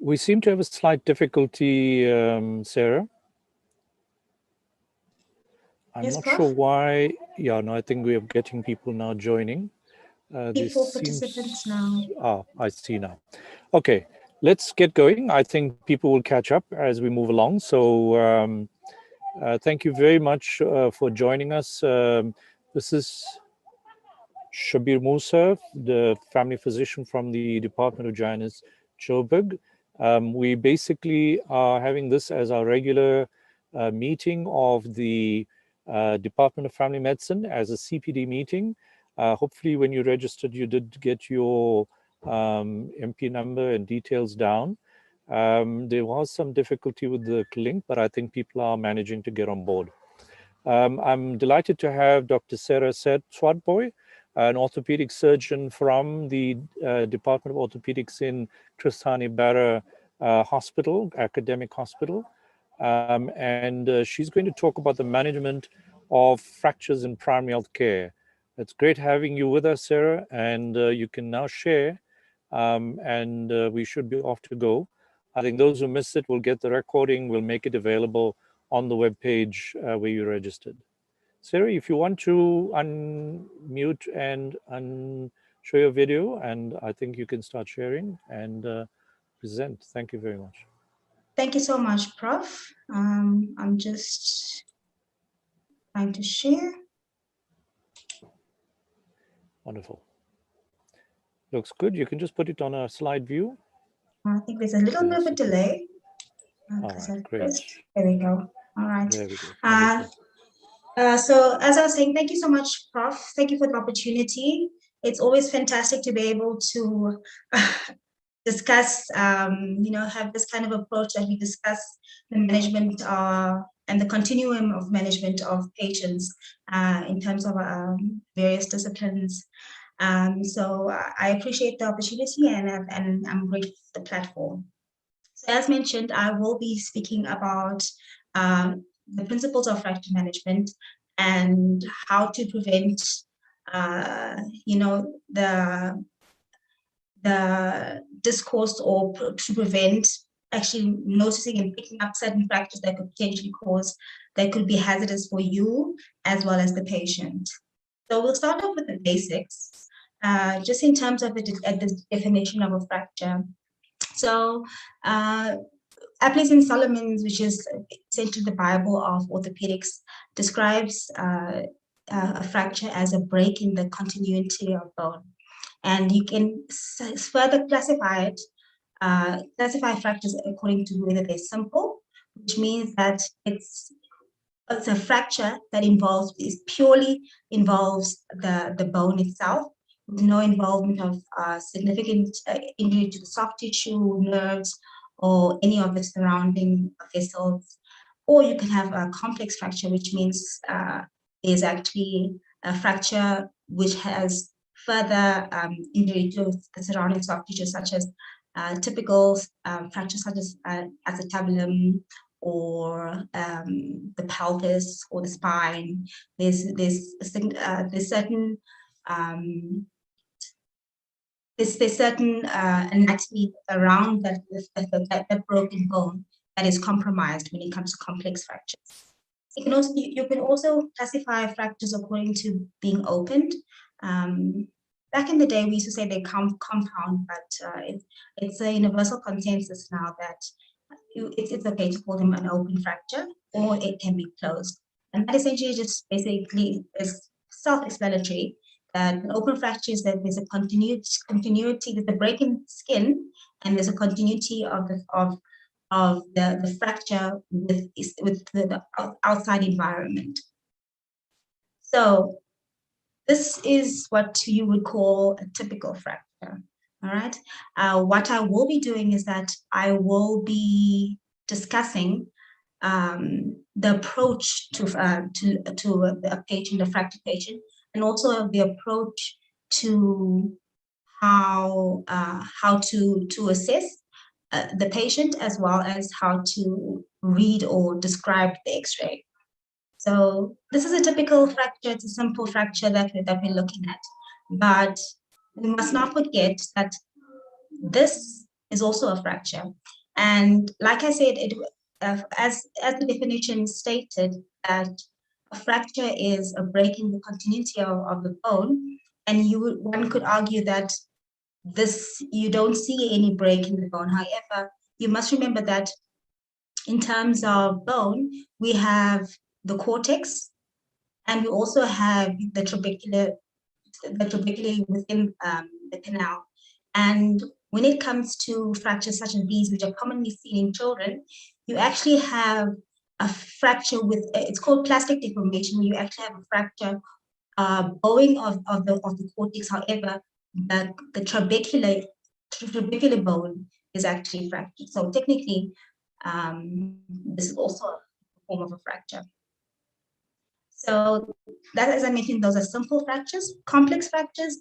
We seem to have a slight difficulty, Serah. I'm not sure why. Yeah, no, I think we are getting people now joining. This participants now. I see now. Okay, let's get going. I think people will catch up as we move along. So thank you very much for joining us. This is Shabir Musa, the family physician from the Department of Johannesburg. We basically are having this as our regular meeting of the Department of Family Medicine as a CPD meeting. Hopefully when you registered, you did get your MP number and details down. There was some difficulty with the link, but I think people are managing to get on board. I'm delighted to have Dr. Serah Swartbooi, an orthopedic surgeon from the Department of Orthopaedics in Chris Hani Baragwanath Hospital, academic hospital. And she's going to talk about the management of fractures in primary health care. It's great having you with us, Serah, and you can now share, and we should be off to go. I think those who missed it will get the recording. We'll make it available on the webpage where you registered. Serah, if you want to unmute and show your video, and I think you can start sharing and present. Thank you very much. Thank you so much, Prof. I'm just trying to share. Wonderful. Looks good. You can just put it on a slide view. I think there's a little bit of a delay. All right, great. There we go. All right. There we go. So as I was saying, thank you so much, Prof. Thank you for the opportunity. It's always fantastic to be able to discuss, have this kind of approach that we discuss the management and the continuum of management of patients in terms of various disciplines. So I appreciate the opportunity and I'm grateful for the platform. So as mentioned, I will be speaking about the principles of fracture management and how to prevent, the discourse, or to prevent actually noticing and picking up certain fractures that could potentially that could be hazardous for you as well as the patient. So we'll start off with the basics, just in terms of the definition of a fracture. So Appleton-Solomons, which is essentially the Bible of orthopedics, describes a fracture as a break in the continuity of bone. And you can further classify fractures according to whether they're simple, which means that it's a fracture that purely involves the bone itself, with no involvement of significant injury to the soft tissue, nerves, or any of the surrounding vessels. Or you can have a complex fracture, which means there's actually a fracture which has further injury to the surrounding soft tissue, such as typical fractures such as acetabulum, or the pelvis or the spine. There's certain anatomy around that broken bone that is compromised when it comes to complex fractures. You can also classify fractures according to being opened. Back in the day, we used to say they compound, but it's a universal consensus now that it's okay to call them an open fracture, or it can be closed. And that essentially just basically is self-explanatory. That an open fracture is that there's a continuity, there's a break in skin, and there's a continuity of the fracture with the outside environment. So this is what you would call a typical fracture. All right. What I will be doing is that I will be discussing the approach to a patient, a fractured patient, and also the approach to how to assess the patient, as well as how to read or describe the X-ray. So this is a typical fracture. It's a simple fracture that we're looking at, but we must not forget that this is also a fracture. And like I said, as the definition stated, that a fracture is a break in the continuity of the bone, and one could argue that you don't see any break in the bone. However, you must remember that in terms of bone, we have the cortex, and we also have the trabeculae within the canal. And when it comes to fractures such as these, which are commonly seen in children, you actually have a fracture with, it's called plastic deformation. You actually have a fracture bowing of the cortex. However, the trabecular bone is actually fractured. So technically, this is also a form of a fracture. So that, as I mentioned, those are simple fractures. Complex fractures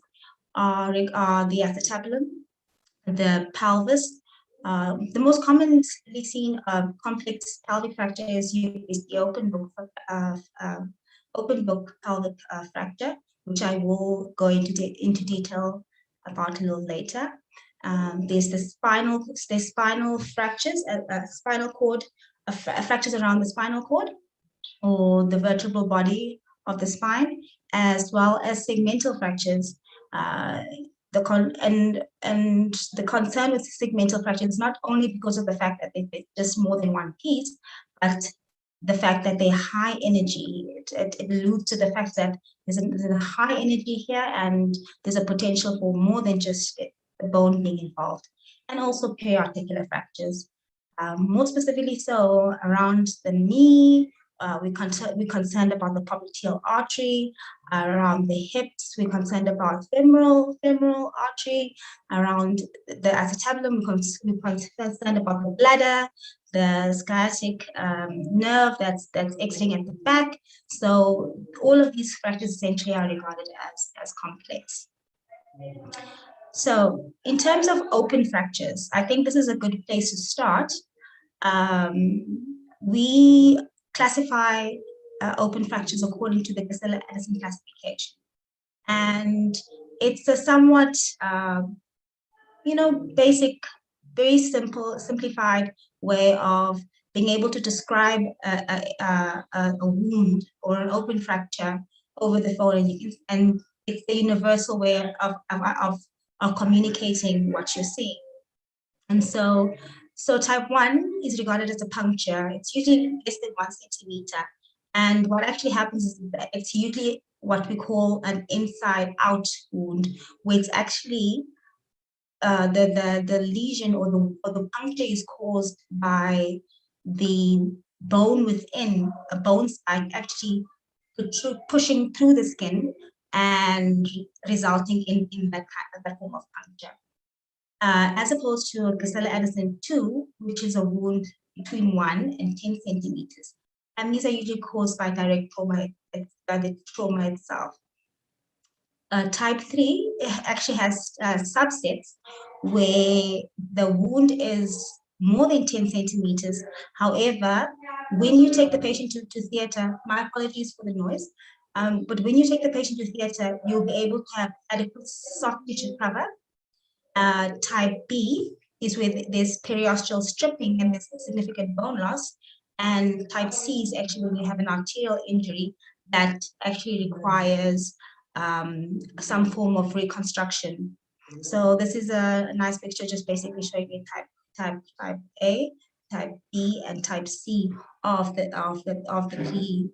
are the acetabulum, the pelvis. The most commonly seen complex pelvic fracture is the open book pelvic fracture, which I will go into detail about a little later. There's the spinal fractures, spinal cord fractures around the spinal cord or the vertebral body of the spine, as well as segmental fractures. The concern with segmental fractures is not only because of the fact that they're just more than one piece, but the fact that they're high energy. It alludes to the fact that there's a high energy here, and there's a potential for more than just the bone being involved, and also periarticular fractures. More specifically, so around the knee, we're concerned about the popliteal artery. Around the hips, we're concerned about femoral artery. Around the acetabulum, we're concerned about the bladder, the sciatic nerve that's exiting at the back. So all of these fractures essentially are regarded as complex. So in terms of open fractures, I think this is a good place to start. We classify open fractures according to the Gustillo-Addison classification. And it's a somewhat, basic, very simplified way of being able to describe a wound or an open fracture over the phone. And it's the universal way of communicating what you're seeing. And so type 1 is regarded as a puncture. It's usually less than 1 centimeter. And what actually happens is that it's usually what we call an inside-out wound, where it's actually the lesion or the puncture is caused by the bone within a bone spike actually pushing through the skin and resulting in that form of puncture. As opposed to Gustillo-Addison 2, which is a wound between 1 and 10 centimeters. And these are usually caused by direct trauma, by the trauma itself. Type 3 actually has subsets where the wound is more than 10 centimeters. However, when you take the patient to theater, my apologies for the noise, but when you take the patient to theater, you'll be able to have adequate soft tissue cover. Type B is where there's periosteal stripping and there's significant bone loss. And type C is actually when you have an arterial injury that actually requires some form of reconstruction. So this is a nice picture just basically showing you type A, type B, and type C of the three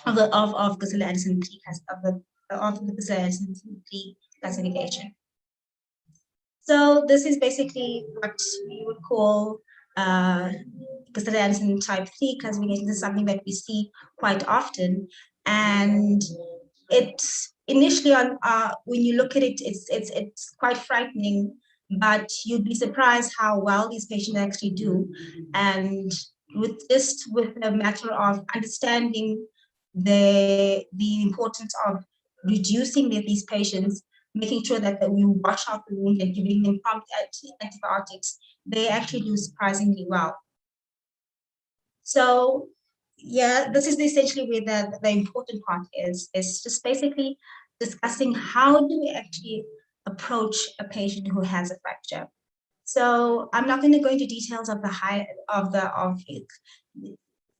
of Gustillo-Addison 3 of the Gustillo-Addison 3 classification. So this is basically what we would call Gustillo-Addison type 3 classification. This is something that we see quite often, and it's initially on when you look at it, it's quite frightening, but you'd be surprised how well these patients actually do. And with a matter of understanding the importance of reducing these patients, making sure that we wash out the wound and giving them prompt antibiotics, they actually do surprisingly well. So yeah, this is essentially where the important part is just basically discussing how do we actually approach a patient who has a fracture. So I'm not going to go into details of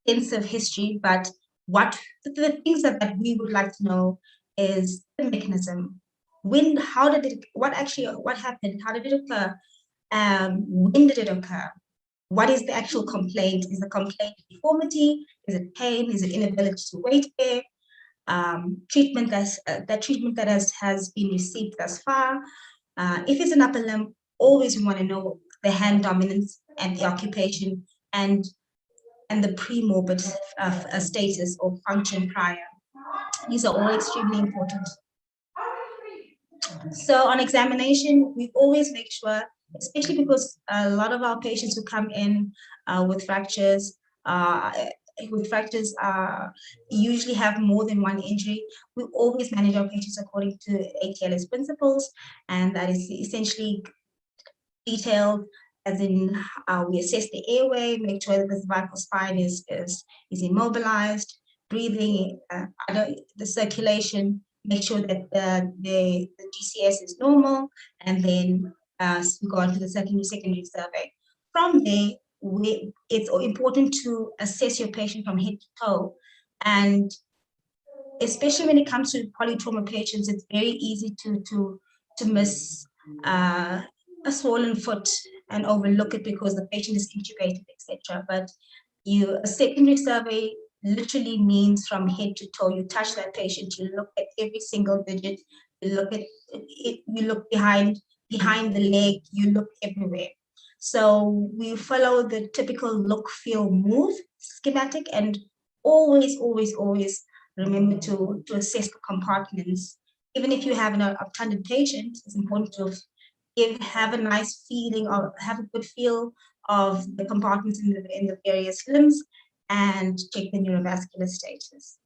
extensive history, but what the things that we would like to know is the mechanism. When, how did it, what happened? How did it occur? When did it occur? What is the actual complaint? Is the complaint deformity? Is it pain? Is it inability to weight bear? Treatment that has been received thus far. If it's an upper limb, always we want to know the hand dominance and the occupation and the pre-morbid status or function prior. These are all extremely important. So on examination, we always make sure, especially because a lot of our patients who come in with fractures usually have more than one injury. We always manage our patients according to ATLS principles, and that is essentially detailed as in we assess the airway, make sure that the cervical spine is immobilized, breathing, the circulation, make sure that the GCS is normal, and then we go on to the secondary survey. From there, it's important to assess your patient from head to toe, and especially when it comes to polytrauma patients, it's very easy to miss a swollen foot and overlook it because the patient is intubated, etc. But a secondary survey literally means from head to toe. You touch that patient, you look at every single digit, you look at it, you look behind the leg, you look everywhere. So we follow the typical look, feel, move schematic, and always remember to assess the compartments. Even if you have an obtunded patient, it's important to have a nice feeling or have a good feel of the compartments in the various limbs and check the neurovascular status.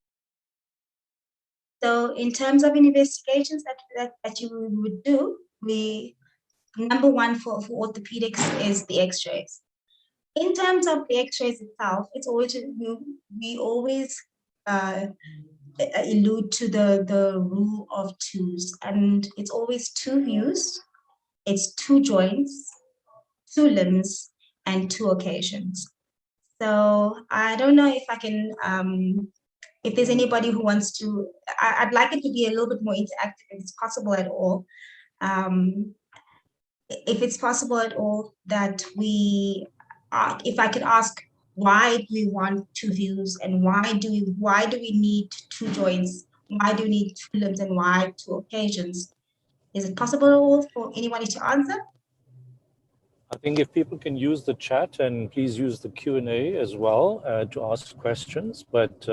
So in terms of investigations that you would do, number one for orthopedics is the X-rays. In terms of the X-rays itself, it's always we always allude to the rule of twos, and it's always two views, it's two joints, two limbs, and two occasions. So I don't know if I can, if there's anybody who wants to, I'd like it to be a little bit more interactive if it's possible at all. If it's possible at all that if I could ask, why do we want two views, and why do we need two joints? Why do we need two limbs, and why two occasions? Is it possible for anybody to answer? I think if people can use the chat, and please use the Q&A as well to ask questions, but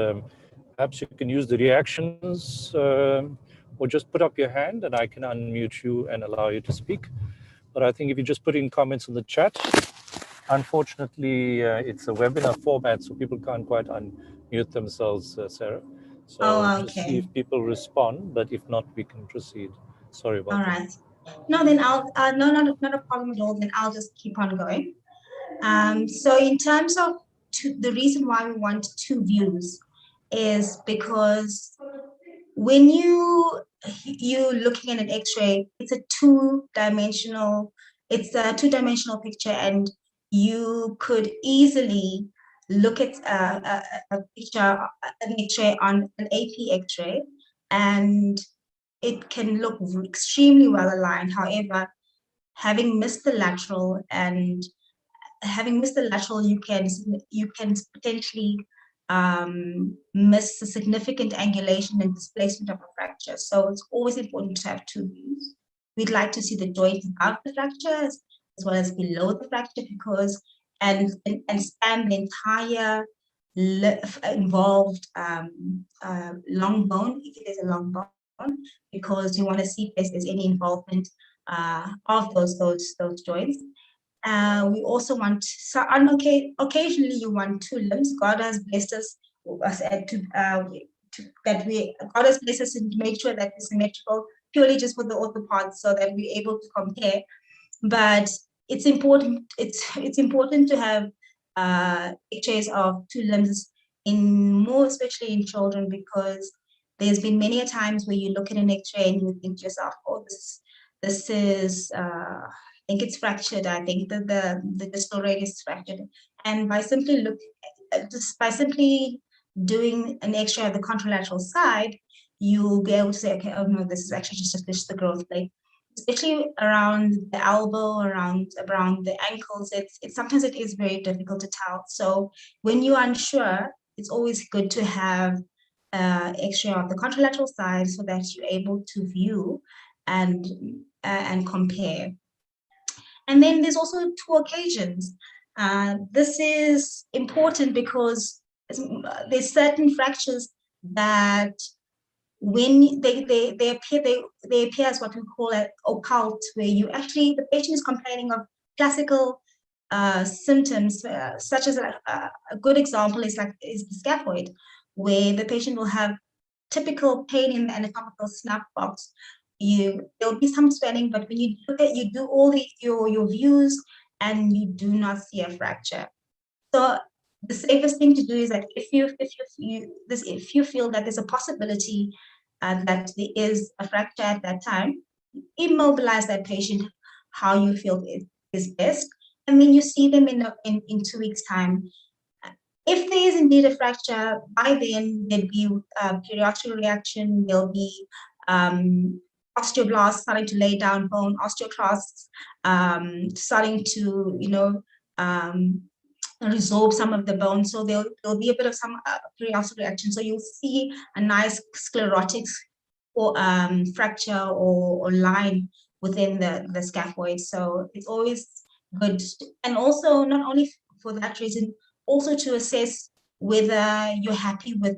perhaps you can use the reactions or just put up your hand and I can unmute you and allow you to speak. But I think if you just put in comments in the chat, unfortunately, it's a webinar format, so people can't quite unmute themselves, Serah. So just see if people respond, but if not, we can proceed. Sorry about that. All right. No, then I'll, not a problem at all. Then I'll just keep on going. So in terms of the reason why we want two views is because when you're looking at an X-ray, it's a two-dimensional picture, and you could easily look at a picture, an X-ray on an AP X-ray, and it can look extremely well aligned. However, having missed the lateral, you can potentially miss a significant angulation and displacement of a fracture. So it's always important to have two views. We'd like to see the joint above the fracture as well as below the fracture, because and span the entire involved long bone, if it is a long bone, because you want to see if there's any involvement of those joints. We also want, occasionally you want two limbs. God has blessed us God has blessed us to make sure that it's symmetrical, purely just for the orthopods, so that we're able to compare. But it's important. It's important to have X-rays of two limbs, especially in children, because there's been many a times where you look at an X-ray and you think to yourself, oh, this is think it's fractured. I think that the distal radius is fractured. And by simply doing an X-ray of the contralateral side, you'll be able to say, okay, oh no, this is actually just the growth plate. Especially around the elbow, around the ankles, sometimes it is very difficult to tell. So when you're unsure, it's always good to have X-ray of the contralateral side so that you're able to view and compare. And then there's also two occasions. This is important because there's certain fractures that when they appear as what we call an occult, where the patient is complaining of classical symptoms, such as a good example is the scaphoid, where the patient will have typical pain in the anatomical snap box. There'll be some swelling, but when you do all your views and you do not see a fracture. So the safest thing to do is that if you feel that there's a possibility that there is a fracture at that time, immobilize that patient how you feel is best, and then you see them in 2 weeks' time. If there is indeed a fracture, by then there'd be periosteal reaction, there'll be osteoblasts starting to lay down bone, osteoclasts starting to, resorb some of the bone. So there'll be a bit of some periosteal reaction. So you'll see a nice sclerotic or fracture or line within the scaphoid. So it's always good. And also, not only for that reason, also to assess whether you're happy with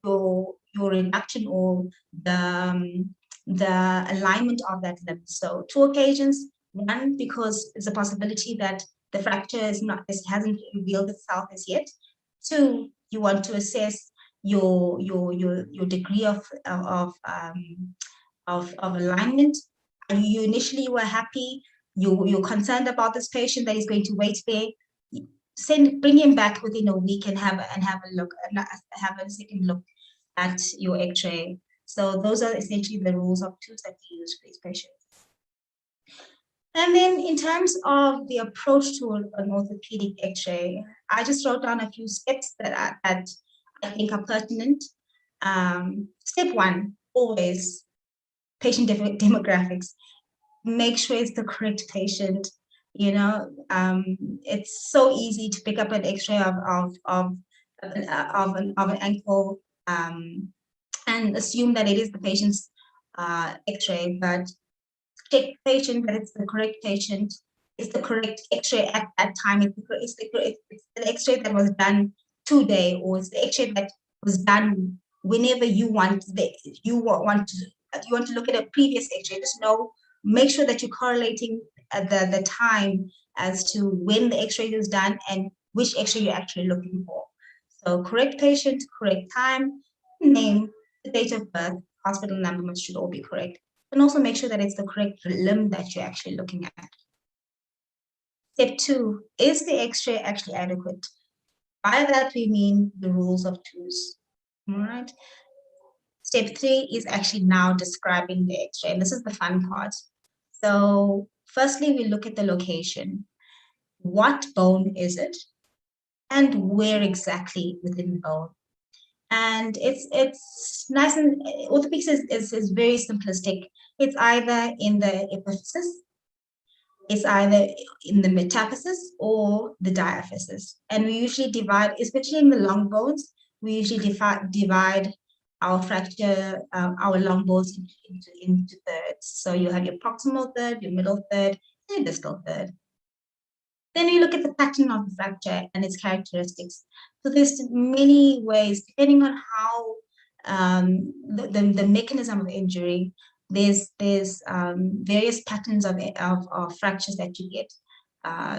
your reduction or the alignment of that limb. So two occasions: one, because there's a possibility that the fracture hasn't revealed itself as yet. Two, you want to assess your degree of alignment. You initially were happy. You're concerned about this patient that is going to wait there. Bring him back within a week and have a look, have a second look at your X-ray. So those are essentially the rules of twos that we use for these patients. And then in terms of the approach to an orthopedic X-ray, I just wrote down a few steps that I think are pertinent. Step one, always patient demographics. Make sure it's the correct patient. It's so easy to pick up an X-ray of an ankle and assume that it is the patient's X-ray, but check patient that it's the correct patient. It's the correct X-ray at that time. It's the X-ray that was done today, or it's the X-ray that was done whenever you want to look at a previous X-ray. Just make sure that you're correlating the time as to when the X-ray is done and which X-ray you're actually looking for. So correct patient, correct time, name, the date of birth, hospital number should all be correct. And also make sure that it's the correct limb that you're actually looking at. Step two, is the X-ray actually adequate? By that we mean the rules of twos. All right. Step three is actually now describing the X-ray, and this is the fun part. So firstly, we look at the location. What bone is it? And where exactly within the bone? And it's nice, and orthopedics is very simplistic. It's either in the epiphysis, it's either in the metaphysis or the diaphysis. And we usually divide, especially in the long bones, we usually divide our fracture, our long bones into thirds. So you have your proximal third, your middle third, and your distal third. Then you look at the pattern of the fracture and its characteristics. So there's many ways, depending on how the mechanism of injury, there's various patterns of fractures that you get.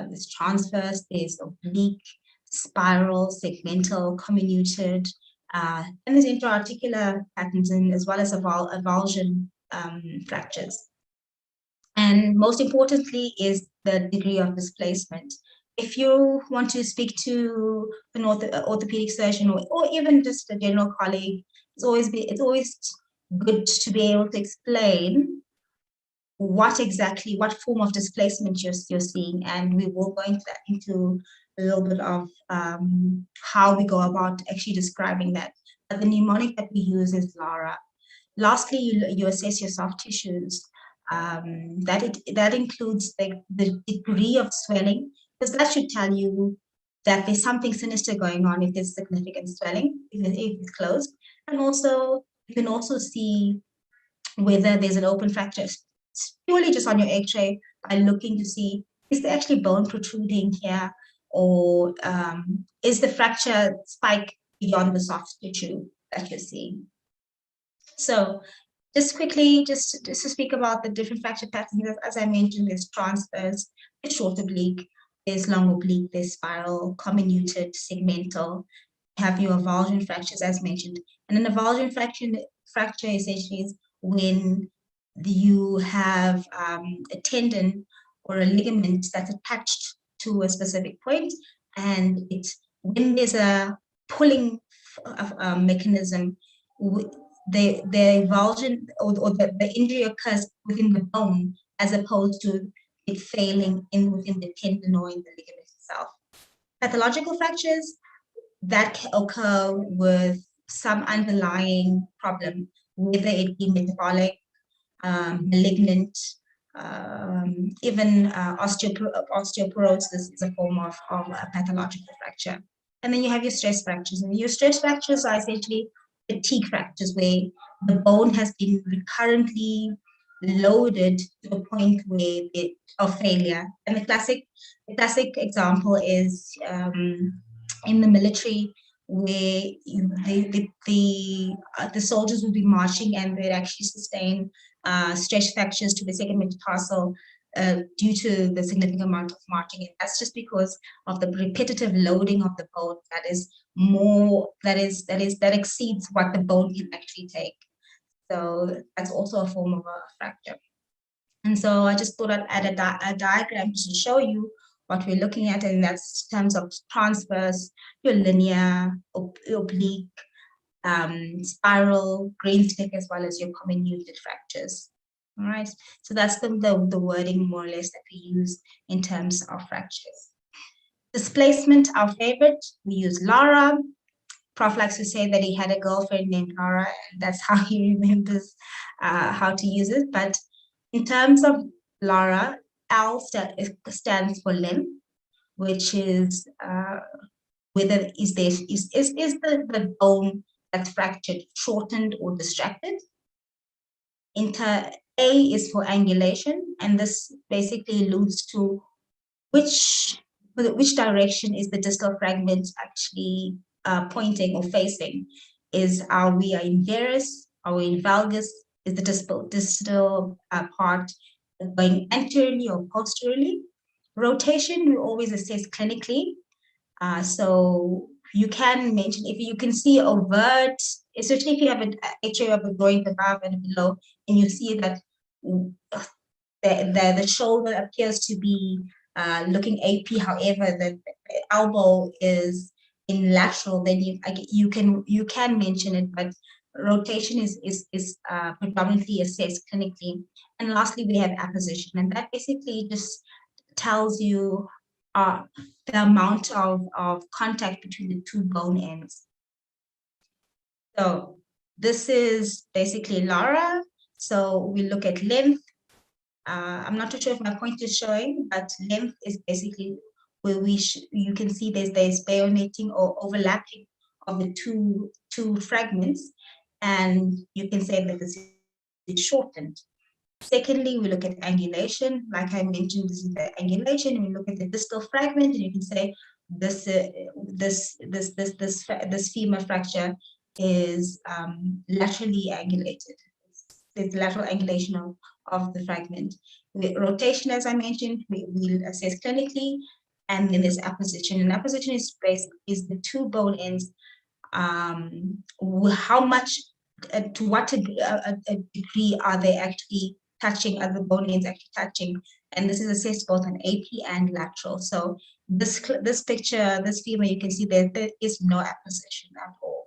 There's transverse, there's oblique, spiral, segmental, comminuted, and there's intra-articular patterns, as well as avulsion fractures. And most importantly is the degree of displacement. If you want to speak to an orthopedic surgeon or even just a general colleague, it's always good to be able to explain what form of displacement you're seeing, and we will go into a little bit of how we go about actually describing that. But the mnemonic that we use is LARA. Lastly, you assess your soft tissues. That includes the degree of swelling, because that should tell you that there's something sinister going on if there's significant swelling, if it's closed. And also, you can also see whether there's an open fracture purely just on your X-ray by looking to see, is there actually bone protruding here, or is the fracture spike beyond the soft tissue that you're seeing? So just quickly, just to speak about the different fracture patterns, as I mentioned, there's transverse, there's short oblique, there's long oblique, there's spiral, comminuted, segmental, have your avulsion fractures as mentioned. And an avulsion fracture essentially is when you have a tendon or a ligament that's attached to a specific point, and when there's a pulling mechanism, the avulsion or the injury occurs within the bone as opposed to it failing within the tendon or in the ligament itself. Pathological fractures that occur with some underlying problem, whether it be metabolic, malignant, even osteoporosis is a form of a pathological fracture. And then you have your stress fractures. And your stress fractures are essentially fatigue fractures, where the bone has been recurrently loaded to the point of failure. And the classic example is in the military, where the soldiers will be marching and they'd actually sustain stress fractures to the second metatarsal due to the significant amount of marching. And that's just because of the repetitive loading of the bone that exceeds what the bone can actually take. So that's also a form of a fracture. And so I just thought I'd add a diagram just to show you what we're looking at, and that's in terms of transverse, your linear, oblique, spiral, grain stick, as well as your comminuted fractures. All right, so that's the wording more or less that we use in terms of fractures. Displacement, our favorite, we use LARA. Prof likes to say that he had a girlfriend named Lara, and that's how he remembers how to use it. But in terms of LARA, L stands for length, which is whether is the bone that's fractured shortened or distracted. A is for angulation, and this basically alludes to which direction is the distal fragment actually pointing or facing. Are we in varus? Are we in valgus? Is the distal part going anteriorly or posteriorly? Rotation, we always assess clinically. So you can mention, if you can see overt, especially if you have an X-ray of the groin above and below, and you see that the shoulder appears to be looking AP, however, the elbow is in lateral, then you can mention it, but rotation is predominantly assessed clinically. And lastly, we have apposition, and that basically just tells you the amount of contact between the two bone ends. So this is basically LARA. So we look at length. I'm not too sure if my point is showing, but length is basically where you can see there's bayoneting or overlapping of the two fragments, and you can say that this is shortened. Secondly, we look at angulation. Like I mentioned, this is the angulation. We look at the distal fragment, and you can say this femur fracture is laterally angulated. There's lateral angulation of the fragment. With rotation, as I mentioned, we'll assess clinically, and then there's apposition. And apposition is the two bone ends. How much, to what degree are they actually touching, are the bone ends actually touching? And this is assessed both on AP and lateral. So this picture, this femur, you can see there is no apposition at all.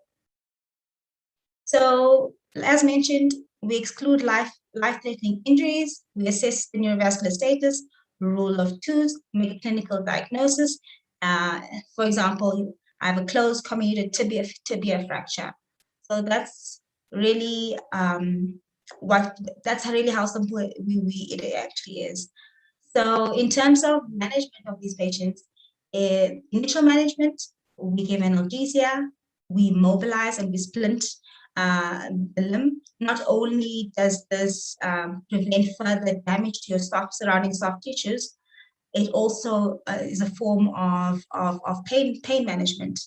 So as mentioned, We exclude life-threatening injuries. We assess the neurovascular status, rule of twos, make a clinical diagnosis. For example, I have a closed comminuted tibia fracture. So that's really that's really how simple it actually is. So in terms of management of these patients, initial management, we give analgesia, we mobilize and we splint the limb. Not only does this prevent further damage to your surrounding soft tissues, it also is a form of pain management.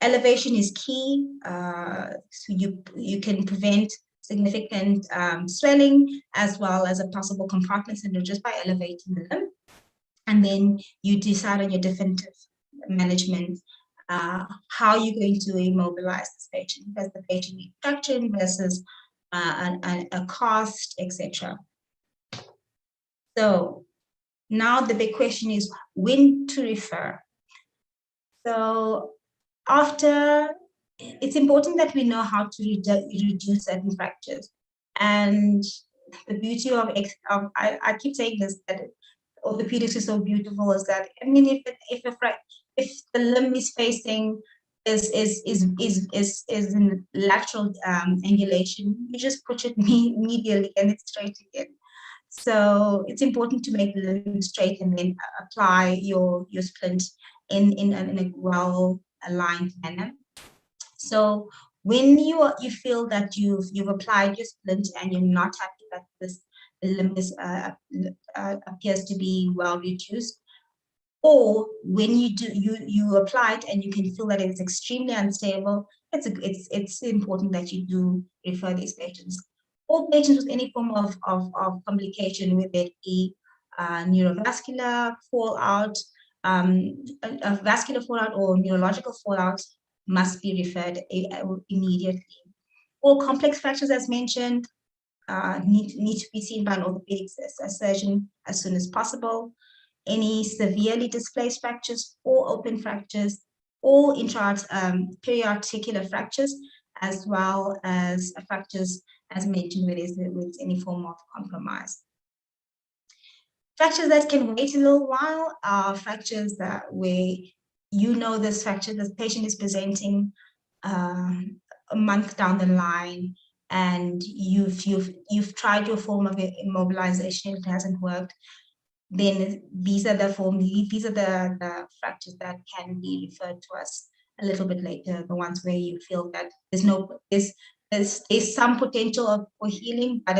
Elevation is key, so you can prevent significant swelling as well as a possible compartment syndrome just by elevating the limb. And then you decide on your definitive management, how you're going to immobilize this patient. Does the patient need traction versus a cast, etc. So now the big question is when to refer. So it's important that we know how to reduce certain fractures. And the beauty of I keep saying this, that orthopedics is so beautiful, is that, I mean, if the limb is facing is in lateral angulation, you just push it medially and it's straight again. So it's important to make the limb straight and then apply your splint in a well-aligned manner. So when you feel that you've applied your splint and you're not happy that this limb appears to be well reduced, or when you apply it and you can feel that it's extremely unstable, it's important that you do refer these patients. All patients with any form of complication, whether it be neurovascular fallout, a vascular fallout or neurological fallout, must be referred immediately. All complex fractures, as mentioned, need to be seen by an orthopedic surgeon as soon as possible. Any severely displaced fractures or open fractures, or periarticular fractures, as well as fractures, as mentioned, with any form of compromise. Fractures that can wait a little while are fractures where this fracture, this patient is presenting a month down the line, and you've tried your form of immobilization, it hasn't worked. Then these are the fractures that can be referred to us a little bit later, the ones where you feel that there's some potential for healing, but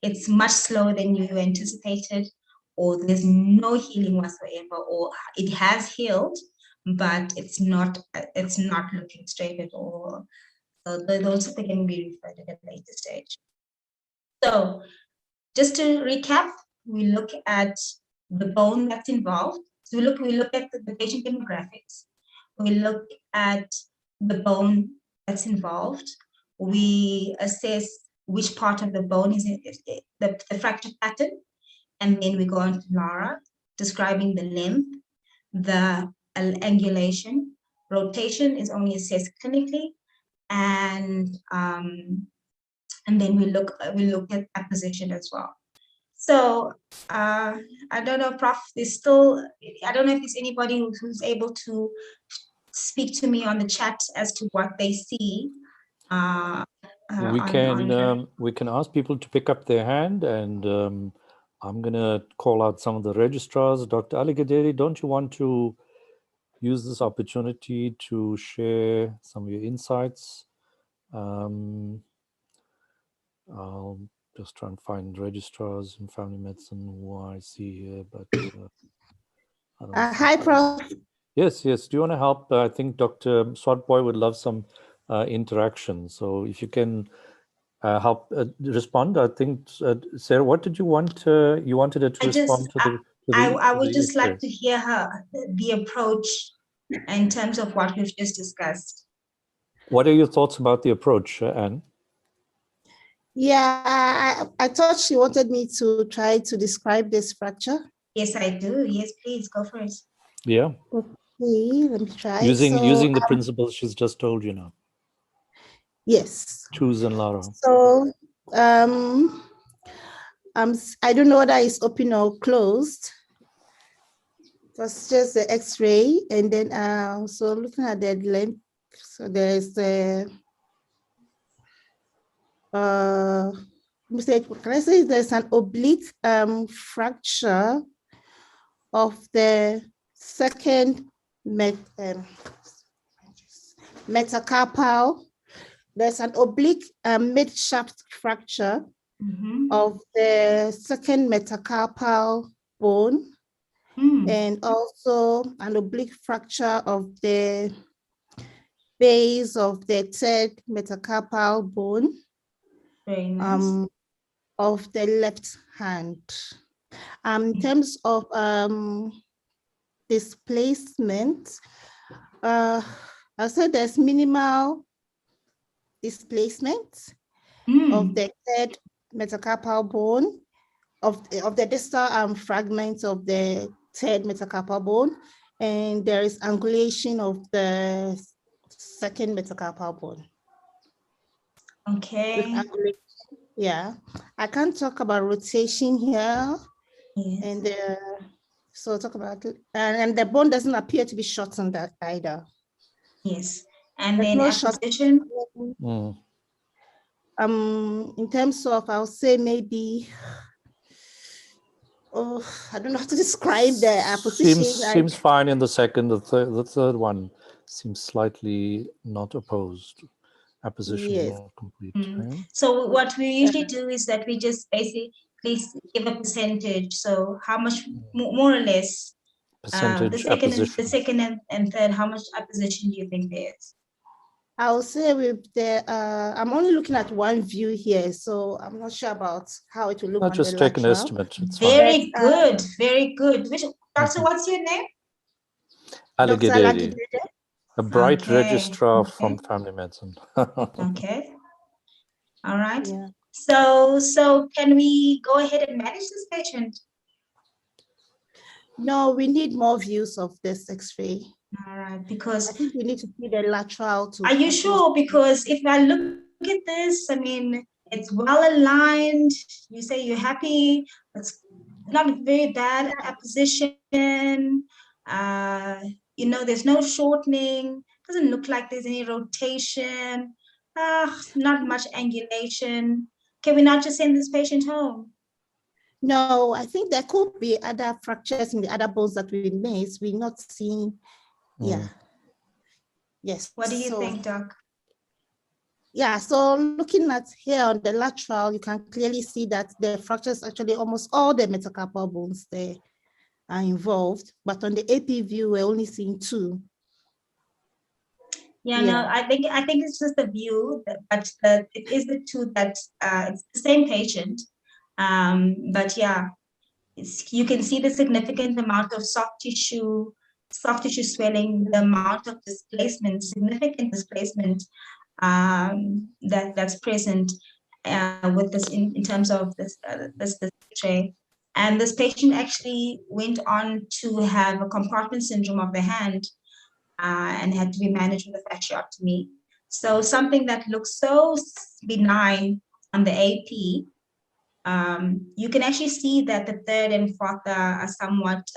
it's much slower than you anticipated, or there's no healing whatsoever, or it has healed, but it's not looking straight at all. So those can be referred at a later stage. So just to recap, we look at the bone that's involved. So we look at the patient demographics. We look at the bone that's involved. We assess which part of the bone is the fracture pattern, and then we go on to LARA, describing the length, the angulation. Rotation is only assessed clinically, and then we look at position as well. So I don't know, Prof, I don't know if there's anybody who's able to speak to me on the chat as to what they see. We can ask people to pick up their hand, and I'm going to call out some of the registrars. Dr. Ali Gaderi, don't you want to use this opportunity to share some of your insights? I'll just try and find registrars in family medicine who I see here, but I don't hi, Prof. Yes. Do you want to help? I think Dr. Swartbooi would love some interaction. So if you can help respond, I think, Serah, what did you want? You wanted her to respond to the I would just like to hear the approach in terms of what we've just discussed. What are your thoughts about the approach, Anne? Yeah, I thought she wanted me to try to describe this fracture. Yes, I do. Yes, please go for it. Yeah. Okay, let me try. Using the principles she's just told you now. Yes. Choose and LARA. So I don't know whether it's open or closed. It was just the X-ray, and then so looking at the length, so there's the can I say there's an oblique fracture of the second metacarpal. There's an oblique mid-shaft fracture of the second metacarpal bone, and also an oblique fracture of the base of the third metacarpal bone. Very nice. Of the left hand. In terms of displacement, I said there's minimal displacement of the third metacarpal bone, of the distal fragments of the third metacarpal bone, and there is angulation of the second metacarpal bone. Okay. Yeah, I can't talk about rotation here. Yes. And so talk about it. And the bone doesn't appear to be shortened either. Yes. And There's then no acquisition. In terms of, I'll say maybe, I don't know how to describe the position. Seems fine in the second. The third one seems slightly not opposed. Apposition Yes. not complete. So what we usually do is that we just basically give a percentage. So how much more or less Percentage the second and third, how much apposition do you think there is? I'll say with the I'm only looking at one view here, so I'm not sure about how it will look on just the take an lateral. estimate. It's Very fine. good, very good. Doctor, what's your name? Dr. Alagidede. A bright registrar from family medicine. Okay. All right. Yeah. So can we go ahead and manage this patient? No, we need more views of this X-ray. All right, because I think we need to see the lateral too. Are you sure? Because if I look at this, I mean, it's well aligned. You say you're happy. It's not very bad apposition. There's no shortening. Doesn't look like there's any rotation. Not much angulation. Can we not just send this patient home? No, I think there could be other fractures in the other bones that we missed. We're not seeing. Yeah. Yes. What do you think, Doc? Yeah, so looking at here on the lateral, you can clearly see that the fractures, actually almost all the metacarpal bones there are involved, but on the AP view, we're only seeing two. Yeah, no, I think it's just the view, but it is the two that it's the same patient. But yeah, you can see the significant amount of soft tissue swelling, the amount of displacement, significant displacement that's present with this in terms of this X-ray. And this patient actually went on to have a compartment syndrome of the hand and had to be managed with a fasciotomy. So something that looks so benign on the AP, you can actually see that the third and fourth are somewhat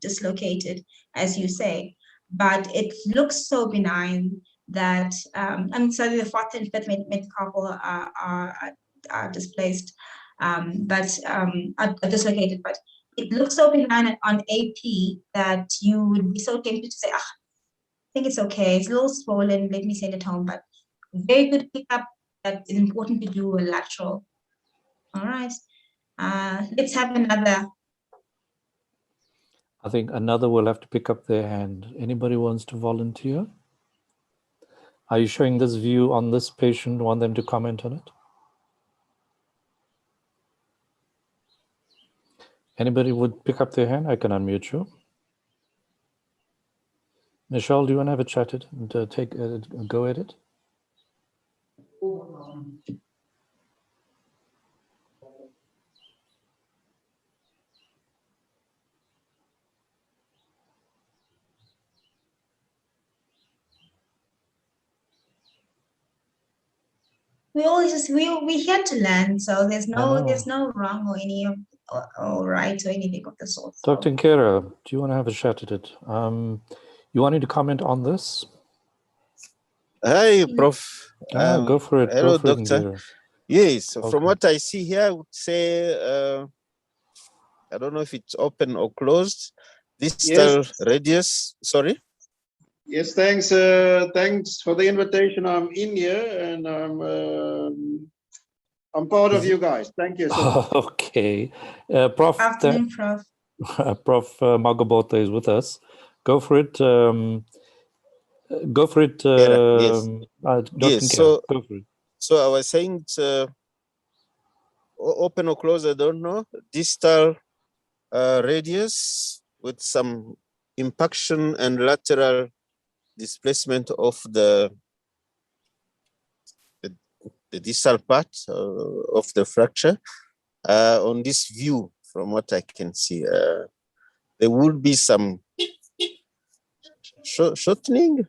dislocated, as you say, but it looks so benign that, the fourth and fifth metacarpal are displaced, are dislocated, but it looks so benign on AP that you would be so tempted to say, I think it's okay, it's a little swollen, let me send it home, but very good pickup that is important to do a lateral. All right. Let's have another. I think another will have to pick up their hand. Anybody wants to volunteer? Are you showing this view on this patient? Want them to comment on it? Anybody would pick up their hand? I can unmute you. Michelle, do you want to have a chat and take a go at it? we here to learn, so there's know. no wrong or any or right or anything of the sort. So. Dr. Nkera, do you want to have a shot at it? You wanted to comment on this? Hi, Prof. Go for it. Hello, Go for Doctor. It, Yes, okay. From what I see here, I would say, I don't know if it's open or closed. Distal radius, sorry? Yes, thanks. Thanks for the invitation. I'm in here and I'm part of you guys. Thank you so much. Okay. Prof. Afternoon, Prof. Prof. Magabota is with us. Go for it. Go for it. Yes. Dr. Yes. Nkera, go for it. So I was saying it's open or closed, I don't know. Distal radius with some impaction and lateral displacement of the distal part of the fracture. On this view, from what I can see, there would be some shortening.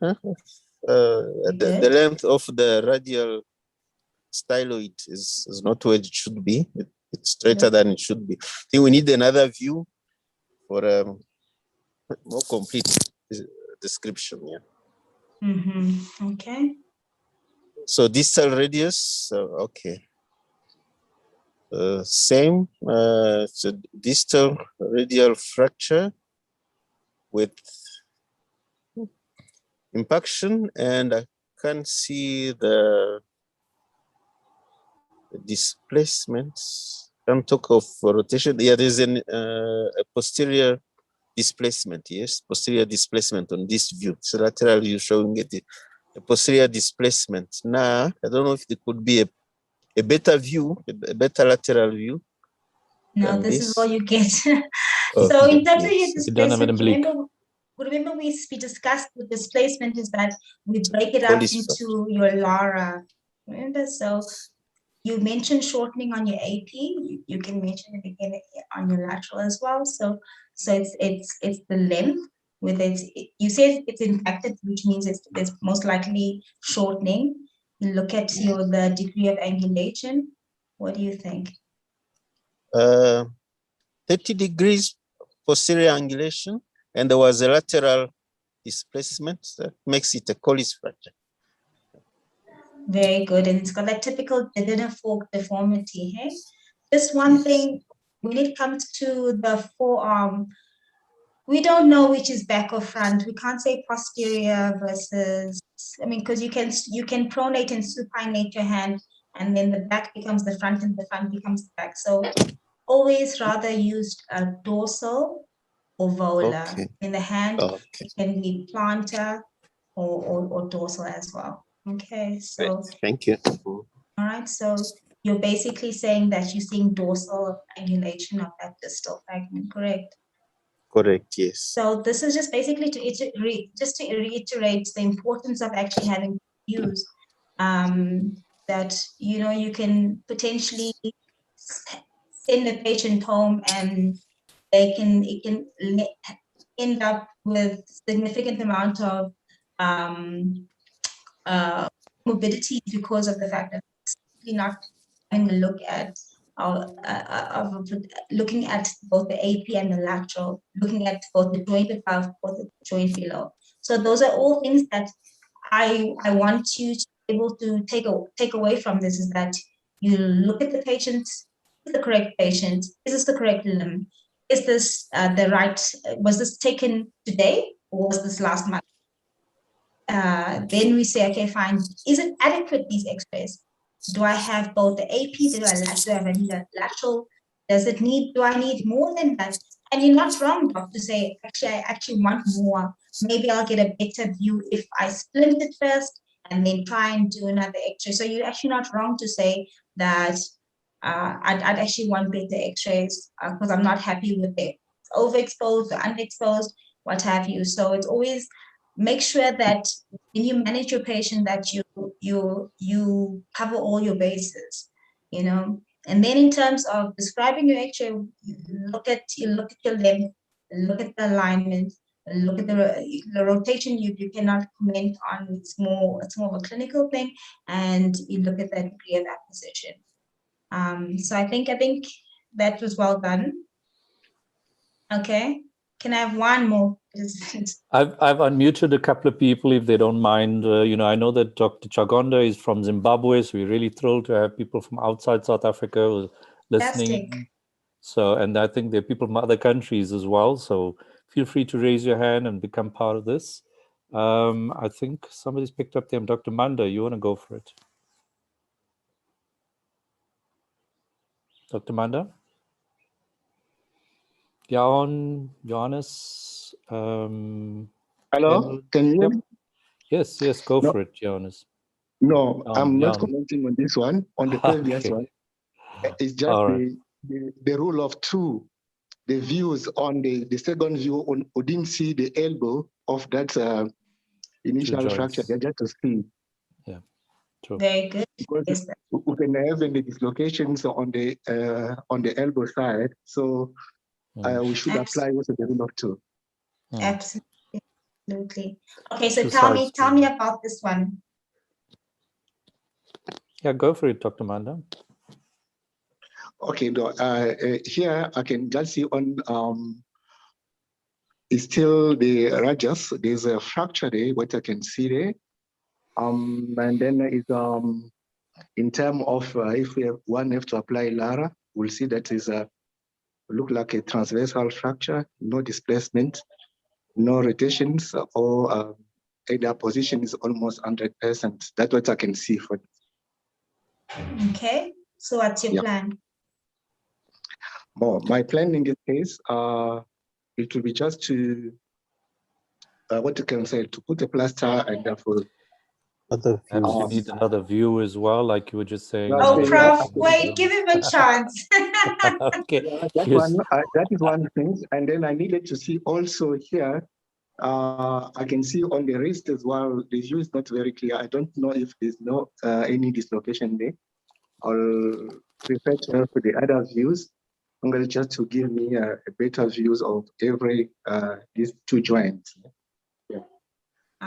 The length of the radial styloid is not where it should be. It's straighter than it should be. I think we need another view for a more complete description. Yeah. Okay. So distal radius, okay. Same, it's a distal radial fracture with impaction, and I can't see the displacement. Can't talk of rotation. Yeah, there's a posterior displacement. Yes, posterior displacement on this view. So lateral, you're showing it. A posterior displacement. Now, I don't know if there could be a better view, a better lateral view. No, this is all you get. Okay, So in terms of your yes. displacement, remember we discussed the displacement is that we break it up into your LARA. Remember, so you mentioned shortening on your AP. You can mention it again on your lateral as well. So it's the length with it. You say it's impacted, which means it's most likely shortening. You look at the degree of angulation. What do you think? 30 degrees posterior angulation, and there was a lateral displacement that makes it a Colles fracture. Very good, and it's got that typical dinner fork deformity. Hey, just one thing, when it comes to the forearm, we don't know which is back or front. We can't say posterior versus, I mean, because you can pronate and supinate your hand, and then the back becomes the front and the front becomes the back. So always rather use a dorsal or volar. Okay. In the hand, Okay. it can be plantar or dorsal as well. Okay, so great. Thank you. all right, so you're basically saying that you're seeing dorsal angulation of that distal fragment, correct? Correct, yes. So this is just basically to reiterate the importance of actually having views that you can potentially send a patient home and it can end up with significant amount of morbidity because of the fact that we're not having a look at looking at both the AP and the lateral, looking at both the joint above, both the joint below. So those are all things that I want you to be able to take away from this, is that you look at the patient, is the correct patient, is this the correct limb, is this the right, was this taken today or was this last month? Then we say, okay, fine, is it adequate, these x-rays? Do I have both the AP, do I have any lateral? Do I need more than that? And you're not wrong, Doc, to say, actually, I actually want more. Maybe I'll get a better view if I splint it first and then try and do another x-ray. So you're actually not wrong to say that I'd actually want better x-rays because I'm not happy with it. Overexposed or underexposed, what have you. So it's always make sure that when you manage your patient that you cover all your bases, And then in terms of describing your x-ray, look at your length, look at the alignment, look at the rotation. You cannot comment on. It's more of a clinical thing, and you look at the degree of acquisition. So I think that was well done. Okay, can I have one more? I've unmuted a couple of people if they don't mind. I know that Dr. Chagonda is from Zimbabwe, so we're really thrilled to have people from outside South Africa listening. Fantastic. So, and I think there are people from other countries as well. So feel free to raise your hand and become part of this. I think somebody's picked up them. Dr. Manda, you want to go for it? Dr. Manda? Johannes? Hello, can you hear me? Yes, go No. for it, Johannes. No, I'm not Jan. commenting on this one, on the previous Okay. one. It's just All right. the rule of two. The views on the second view, we didn't see the elbow of that initial joints. fracture. They're just to see. Yeah, true. Very good. Because Yes. we can have any dislocations on the elbow side. So we should apply also the rule of two. Absolutely. Okay, so Two tell sides me about this one. Yeah, go for it, Dr. Manda. Okay, no, here I can just see on it's still the radius. There's a fracture there, what I can see there. And then is in terms of if we have to apply LARA, we'll see that is look like a transversal fracture, no displacement, no rotations, or either position is almost 100%. That's what I can see for. Okay, so what's your plan? My plan in this case, it will be just to what you can say, to put a plaster and therefore. Perhaps you need another view as well, like you were just saying. Oh, Prof, wait, give him a chance. Okay. Yeah, that is one thing. And then I needed to see also here, I can see on the wrist as well, the view is not very clear. I don't know if there's no any dislocation there. I'll refer to the other views. I'm going to just to give me a better views of every these two joints. Yeah.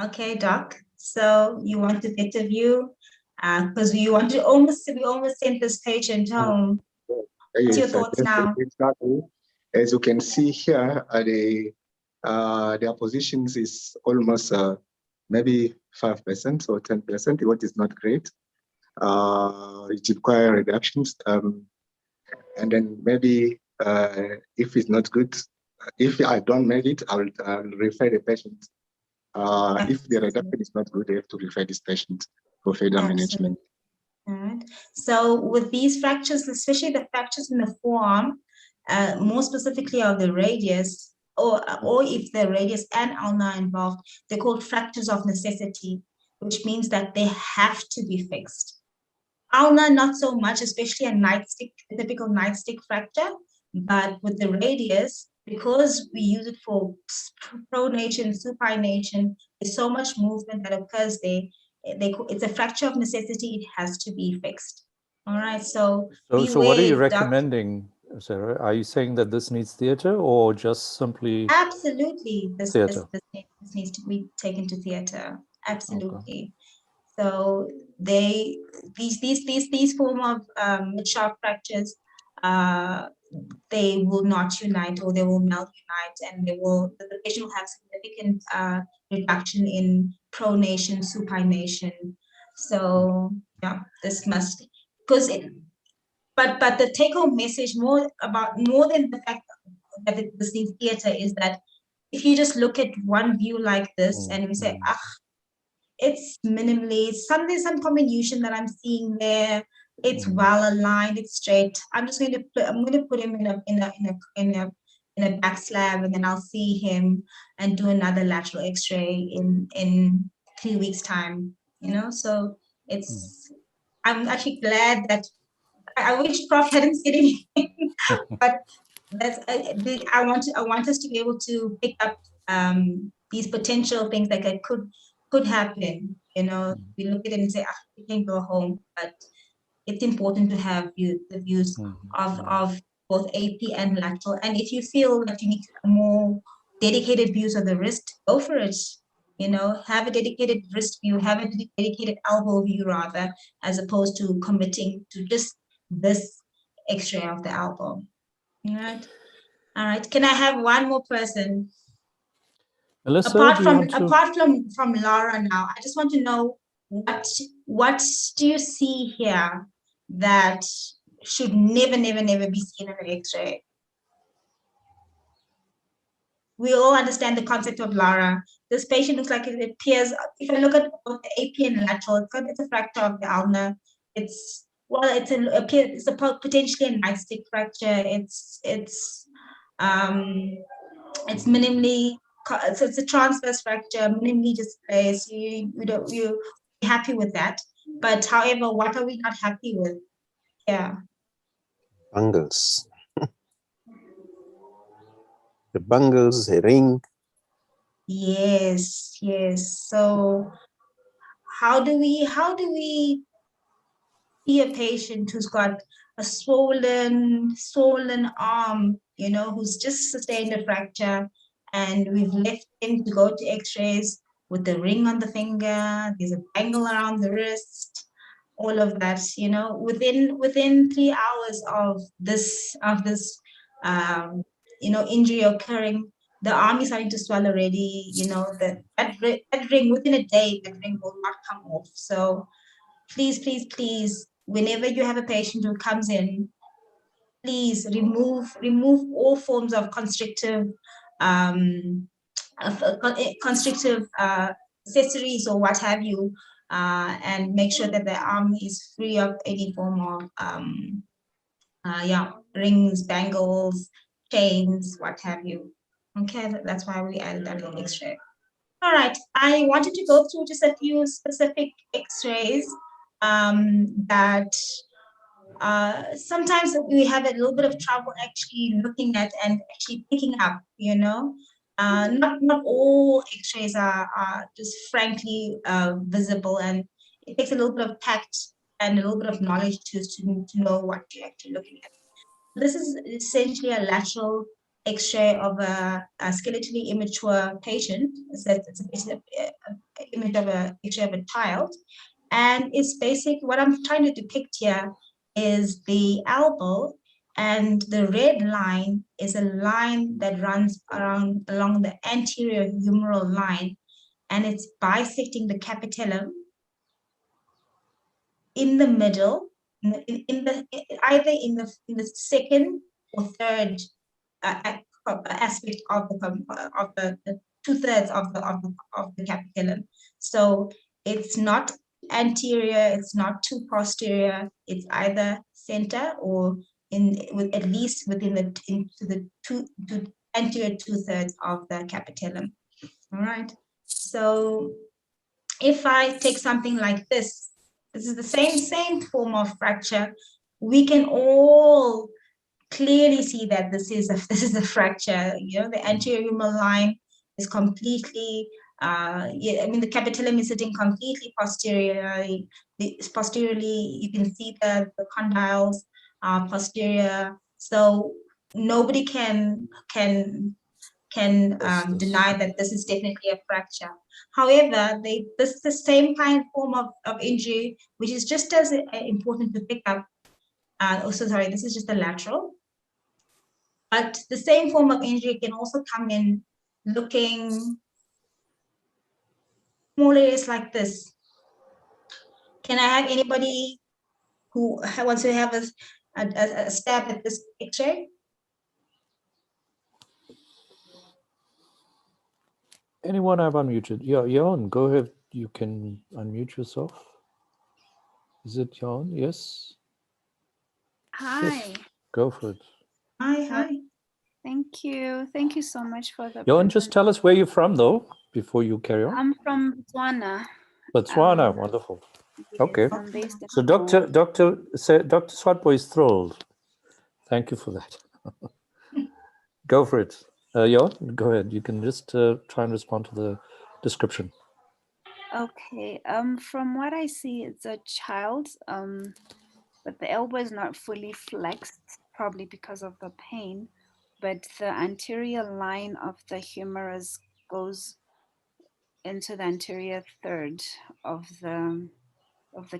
Okay, Doc. So you want a better view because we almost sent this patient home. What's your thoughts now? Exactly. As you can see here, their positions is almost maybe 5% or 10%, what is not great. It requires reductions. And then maybe if it's not good, if I don't make it, I'll refer the patient. If the reduction is not good, they have to refer this patient for further management. All right. So with these fractures, especially the fractures in the forearm, more specifically of the radius, or if the radius and ulna are involved, they're called fractures of necessity, which means that they have to be fixed. Ulna, not so much, especially a typical nightstick fracture, but with the radius, because we use it for pronation, supination, there's so much movement that occurs there. It's a fracture of necessity. It has to be fixed. All right. So what are you recommending, Sarah? Are you saying that this needs theater or just simply? Absolutely. This needs to be taken to theater. Absolutely. Okay. So these form of mid-shaft fractures, they will not unite or they will malunite, and the patient will have significant reduction in pronation, supination. So yeah, this must, because but the take-home message more than the fact that this needs theater is that if you just look at one view like this and we say, it's minimally, there's some comminution that I'm seeing there. It's well aligned. It's straight. I'm going to put him in a back slab, and then I'll see him and do another lateral X-ray in 3 weeks' time. So I'm actually glad that I wish Prof hadn't said anything, but I want us to be able to pick up these potential things that could happen. We look at it and say, we can go home, but it's important to have the views of both AP and lateral. And if you feel that you need more dedicated views of the wrist, go for it. You know, have a dedicated wrist view, have a dedicated elbow view rather, as opposed to committing to just this X-ray of the elbow. All right. All right. Can I have one more person? Melissa, Apart do you want to? from LARA now, I just want to know what do you see here that should never be seen in an X-ray? We all understand the concept of LARA. This patient looks like it appears, if I look at both the AP and lateral, it's a fracture of the ulna. It's a potentially a nightstick fracture. It's minimally, so it's a transverse fracture, minimally displaced. You're happy with that. But however, what are we not happy with? Yeah. Bangles. The bangles, the ring. Yes. So how do we see a patient who's got a swollen arm, you know, who's just sustained a fracture, and we've left him to go to X-rays with the ring on the finger, there's a bangle around the wrist, all of that, you know, within 3 hours of this you know, injury occurring, the arm is starting to swell already, you know, that ring, within a day, that ring will not come off. So please, whenever you have a patient who comes in, please remove all forms of constrictive accessories or what have you, and make sure that the arm is free of any form of rings, bangles, chains, what have you. Okay, that's why we added that in X-ray. All right, I wanted to go through just a few specific X-rays that sometimes we have a little bit of trouble actually looking at and actually picking up, you know. Not all X-rays are just frankly visible, and it takes a little bit of tact and a little bit of knowledge to know what you're actually looking at. This is essentially a lateral X-ray of a skeletally immature patient. It's an image of a X-ray of a child, and it's basic. What I'm trying to depict here is the elbow, and the red line is a line that runs along the anterior humeral line, and it's bisecting the capitellum in the middle, either in the second or third aspect of the 2/3 of the capitellum. So it's not anterior, it's not too posterior, it's either center or at least within the anterior 2/3 of the capitellum. All right. So if I take something like this is the same form of fracture, we can all clearly see that this is a fracture. You know, the anterior humeral line is completely, I mean, the capitellum is sitting completely posteriorly. Posteriorly, you can see the condyles are posterior. So nobody can deny that this is definitely a fracture. However, this is the same kind form of injury, which is just as important to pick up. Sorry, this is just the lateral. But the same form of injury can also come in looking more or less like this. Can I have anybody who wants to have a stab at this X-ray? Anyone I've unmuted? Yeah, Jan, go ahead. You can unmute yourself. Is it Jan? Yes. Hi. Yes. Go for it. Hi. Thank you. Thank you so much for the Jan, just tell us where you're from, though, before you carry on. I'm from Botswana. Botswana, wonderful. Yes, Okay. I'm based in So Dr. Swartbooi is thrilled. Thank you for that. Go for it. Jan, go ahead. You can just try and respond to the description. Okay. From what I see, it's a child, but the elbow is not fully flexed, probably because of the pain. but the anterior line of the humerus goes into the anterior third of the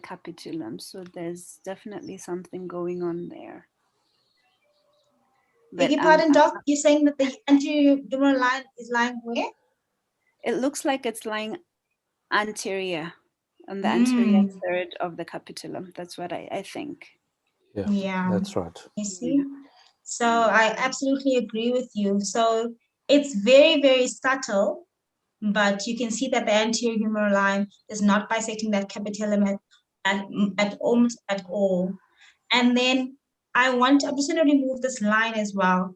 capitulum. So there's definitely something going on there. Beg But your pardon, Doc, you're saying that the anterior humeral line is lying where? it looks like it's lying anterior on the anterior third of the capitulum. That's what I think. Yeah, that's right. you see? So I absolutely agree with you. So it's very, very subtle, but you can see that the anterior humeral line is not bisecting that capitulum at almost at all. And then I'm just going to remove this line as well.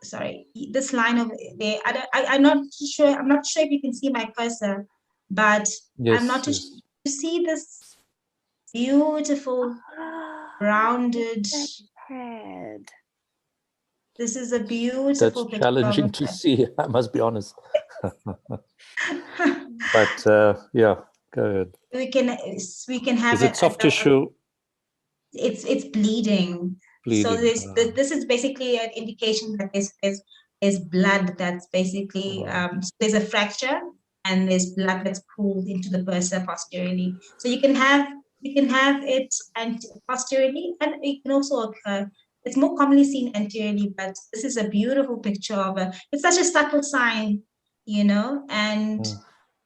Sorry, this line over there. I'm not sure. I'm not sure if you can see my cursor, but Yes, I'm not too sure. You see this beautiful rounded head. This is a beautiful That's picture. challenging to see, I must be honest. But yeah, go ahead. We can have Is it soft tissue? It's bleeding. So this is basically an indication that there's blood that's basically there's a fracture and there's blood that's pooled into the bursa posteriorly. So you can have it and posteriorly, and it can also occur. It's more commonly seen anteriorly, but this is a beautiful picture of it's such a subtle sign, you know, and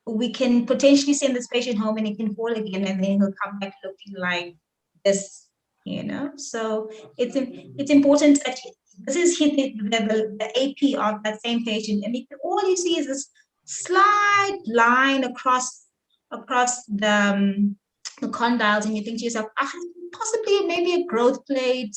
we can potentially send this patient home and he can fall again and then he'll come back looking like this, you know. So it's important that this is the AP of that same patient, and all you see is this slight line across the condyles, and you think to yourself, possibly maybe a growth plate,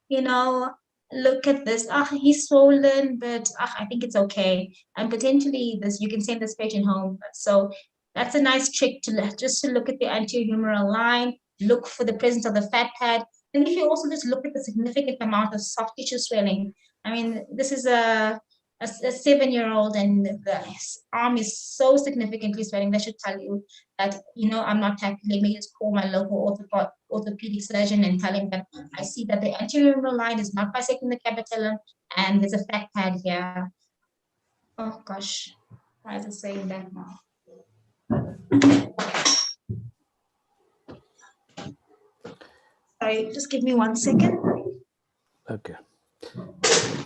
you know. Look at this. He's swollen, but I think it's okay. And potentially you can send this patient home. So that's a nice trick to look at the anterior humeral line, look for the presence of the fat pad. And if you also just look at the significant amount of soft tissue swelling, I mean, this is a 7-year-old and the arm is so significantly swelling, that should tell you that, you know, I'm not happy. Let me just call my local orthopedic surgeon and tell him that I see that the anterior humeral line is not bisecting the capitulum and there's a fat pad here. Oh gosh, why is it saying that now? Sorry, just give me 1 second. Okay.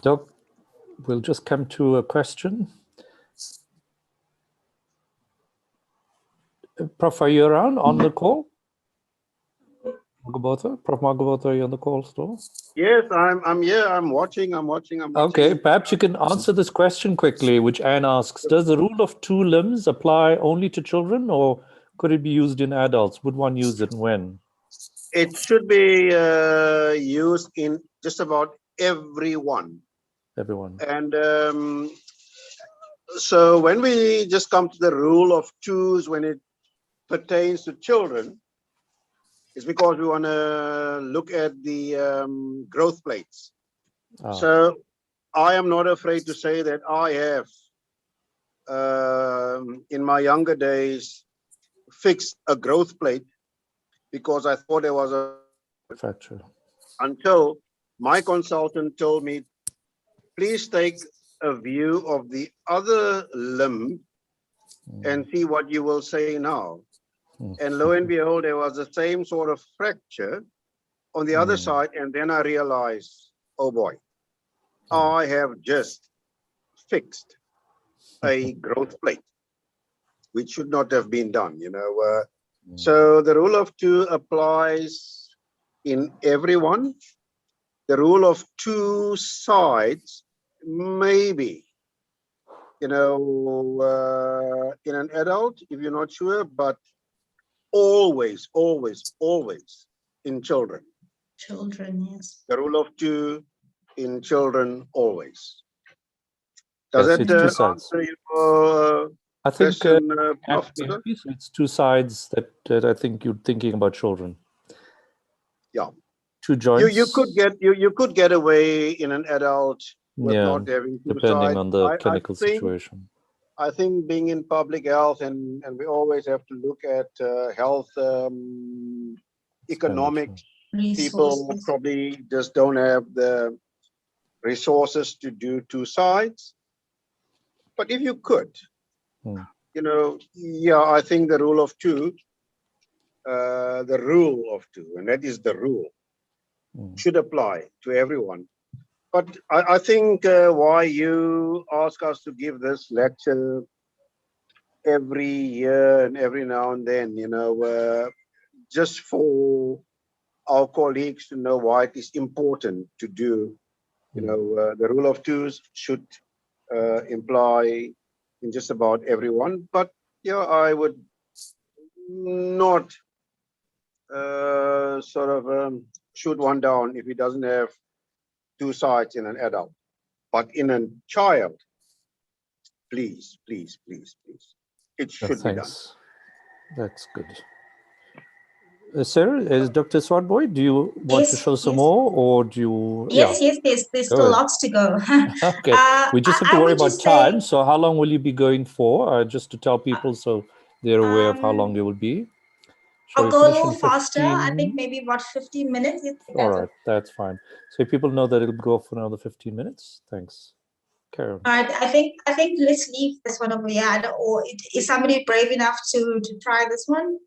Doc, we'll just come to a question. Prof, are you around on the call? Prof. Magabotha, are you on the call still? Yes, I'm here. I'm watching. Okay, perhaps you can answer this question quickly, which Anne asks. Does the rule of 2 limbs apply only to children, or could it be used in adults? Would one use it and when? It should be used in just about everyone. And so when we just come to the rule of 2s when it pertains to children, it's because we want to look at the growth plates. So I am not afraid to say that I have, in my younger days, fixed a growth plate because I thought there was a fracture. Until my consultant told me, please take a view of the other limb and see what you will say now. And lo and behold, there was the same sort of fracture on the other side. And then I realized, oh boy, I have just fixed a growth plate, which should not have been done, you know. So the rule of 2 applies in everyone. The rule of 2 sides, maybe, you know, in an adult, if you're not sure, but always, always, always in children. Children, yes. The rule of 2 in children, always. Does that answer your I think question, it's 2 sides that I think you're thinking about children. Yeah. 2 joints. You could get away in an adult with not having 2 depending sides. on the clinical situation. I think being in public health, and we always have to look at health economics. People probably just don't have the resources to do 2 sides. But if you could, you know, yeah, I think the rule of 2, and that is the rule, should apply to everyone. But I think why you ask us to give this lecture every year and every now and then, you know, just for our colleagues to know why it is important to do, you know, the rule of 2s should imply in just about everyone. But yeah, I would not sort of shoot one down if he doesn't have 2 sides in an adult. But in a child, please, please, please, please, it should be done. That's good. Serah, is Dr. Swartbooi, do you want to show some more, or do you? Yes, there's still lots to go. Okay, we just have to worry about time. So how long will you be going for? Just to tell people so they're aware of how long it will be. I'll go a little faster. I think maybe about 15 minutes. All right, that's fine. So if people know that it'll go for another 15 minutes, thanks. Carry on. All right, I think let's leave this one over here. Or is somebody brave enough to try this one?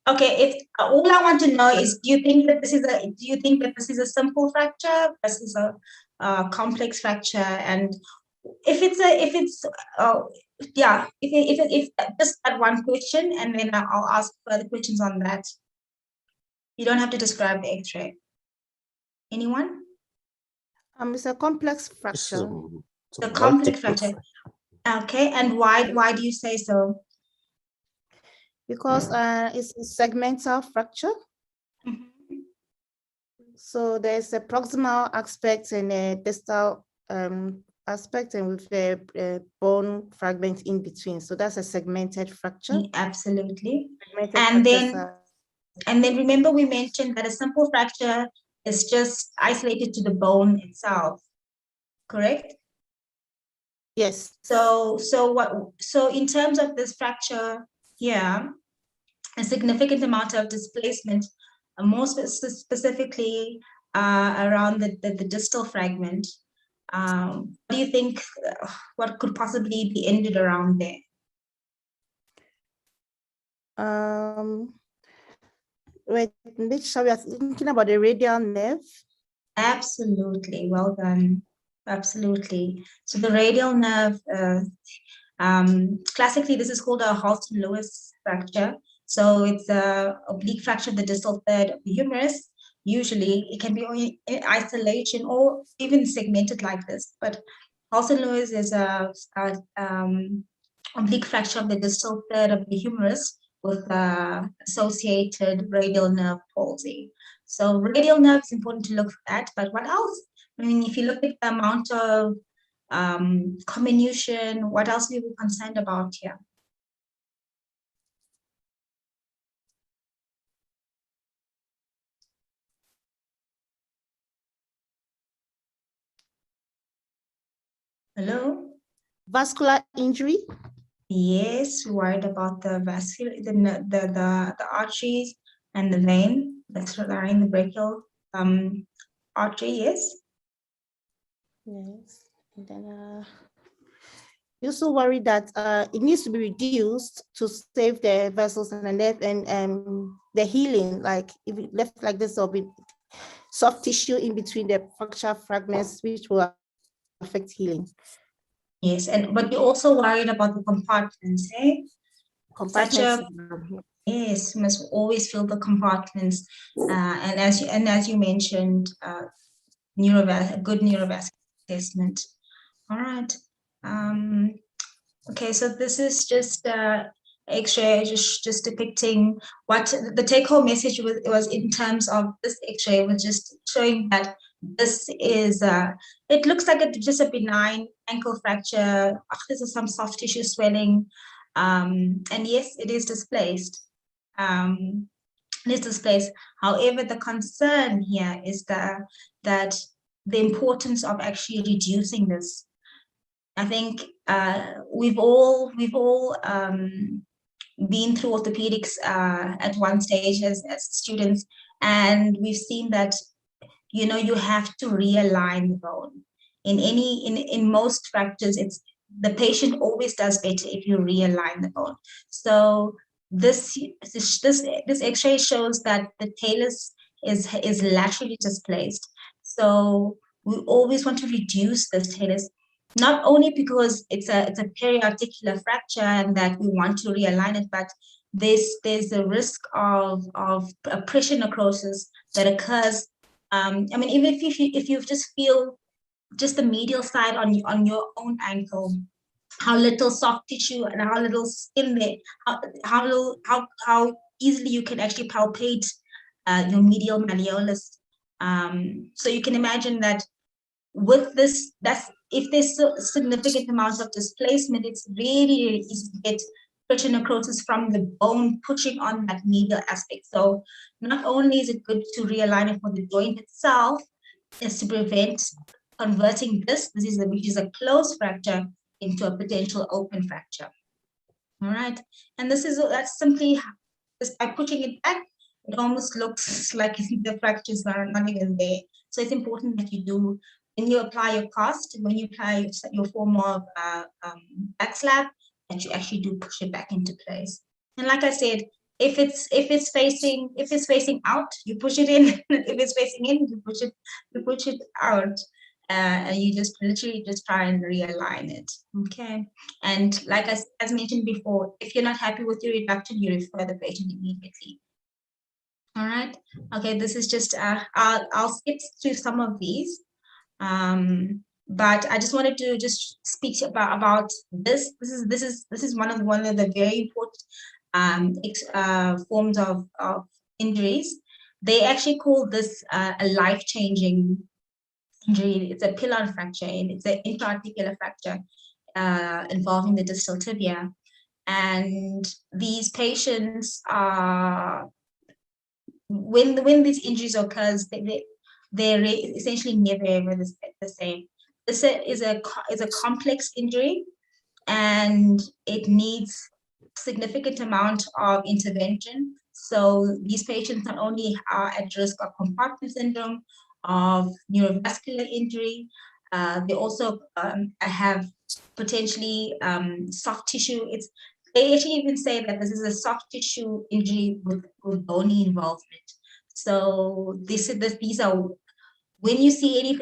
Okay, if all I want to know is, do you think that this is a simple fracture versus a complex fracture? And if just that one question, and then I'll ask further questions on that. You don't have to describe the X-ray. Anyone? It's a complex fracture. The complex fracture. Okay, and why do you say so? Because it's a segmental fracture. So there's a proximal aspect and a distal aspect, and with a bone fragment in between. So that's a segmented fracture. Absolutely. And then remember, we mentioned that a simple fracture is just isolated to the bone itself, correct? Yes. So in terms of this fracture here, a significant amount of displacement, more specifically around the distal fragment. What do you think, what could possibly be ended around there? Wait, Nisha, we are thinking about the radial nerve. Absolutely, well done. Absolutely. So the radial nerve, classically, this is called a Halston-Lewis fracture. So it's an oblique fracture of the distal third of the humerus. Usually, it can be in isolation or even segmented like this. But Halston-Lewis is a oblique fracture of the distal third of the humerus with associated radial nerve palsy. So radial nerve is important to look at, but what else? I mean, if you look at the amount of comminution, what else are we concerned about here? Hello? Vascular injury? Yes, worried about the vascular, the arteries and the vein that's around the brachial artery, yes? Yes. And then you also worry that it needs to be reduced to save the vessels and the nerve and the healing. Like if it left like this, there'll be soft tissue in between the fracture fragments, which will affect healing. Yes, but you're also worried about the compartments, eh? Compartments. Yes, you must always fill the compartments. And as you mentioned, good neurovascular assessment. All right. Okay, so this is just X-ray, just depicting what the take-home message was in terms of this X-ray, was just showing that this is, it looks like just a benign ankle fracture. There's some soft tissue swelling. And yes, it is displaced. However, the concern here is that the importance of actually reducing this. I think we've all been through orthopedics at one stage as students, and we've seen that, you know, you have to realign the bone. In most fractures, it's the patient always does better if you realign the bone. So this X-ray shows that the talus is laterally displaced. So we always want to reduce this talus, not only because it's a periarticular fracture and that we want to realign it, but there's a risk of a pressure necrosis that occurs. I mean, even if you just feel just the medial side on your own ankle, how little soft tissue and how little skin there, how easily you can actually palpate your medial malleolus. So you can imagine that with this, if there's a significant amount of displacement, it's really, really easy to get pressure necrosis from the bone pushing on that medial aspect. So not only is it good to realign it for the joint itself, is to prevent converting which is a closed fracture, into a potential open fracture. All right, and that's simply just by pushing it back, it almost looks like the fractures are not even there. So it's important that you do, when you apply your cast, when you apply your form of back slab, that you actually do push it back into place. And like I said, if it's facing out, you push it in. If it's facing in, you push it out. And you just literally just try and realign it. Okay. And like as mentioned before, if you're not happy with your reduction, you refer the patient immediately. All right. Okay. This is just I'll skip through some of these. But I just wanted to just speak about this. This is one of the very important forms of injuries. They actually call this a life-changing injury. It's a pillar fracture, and it's an intra-articular fracture involving the distal tibia. And these patients are, when these injuries occurs, they're essentially never ever the same. This is a complex injury, and it needs significant amount of intervention. So these patients not only are at risk of compartment syndrome, of neurovascular injury, they also have potentially soft tissue. They actually even say that this is a soft tissue injury with bony involvement. So these are, when you see any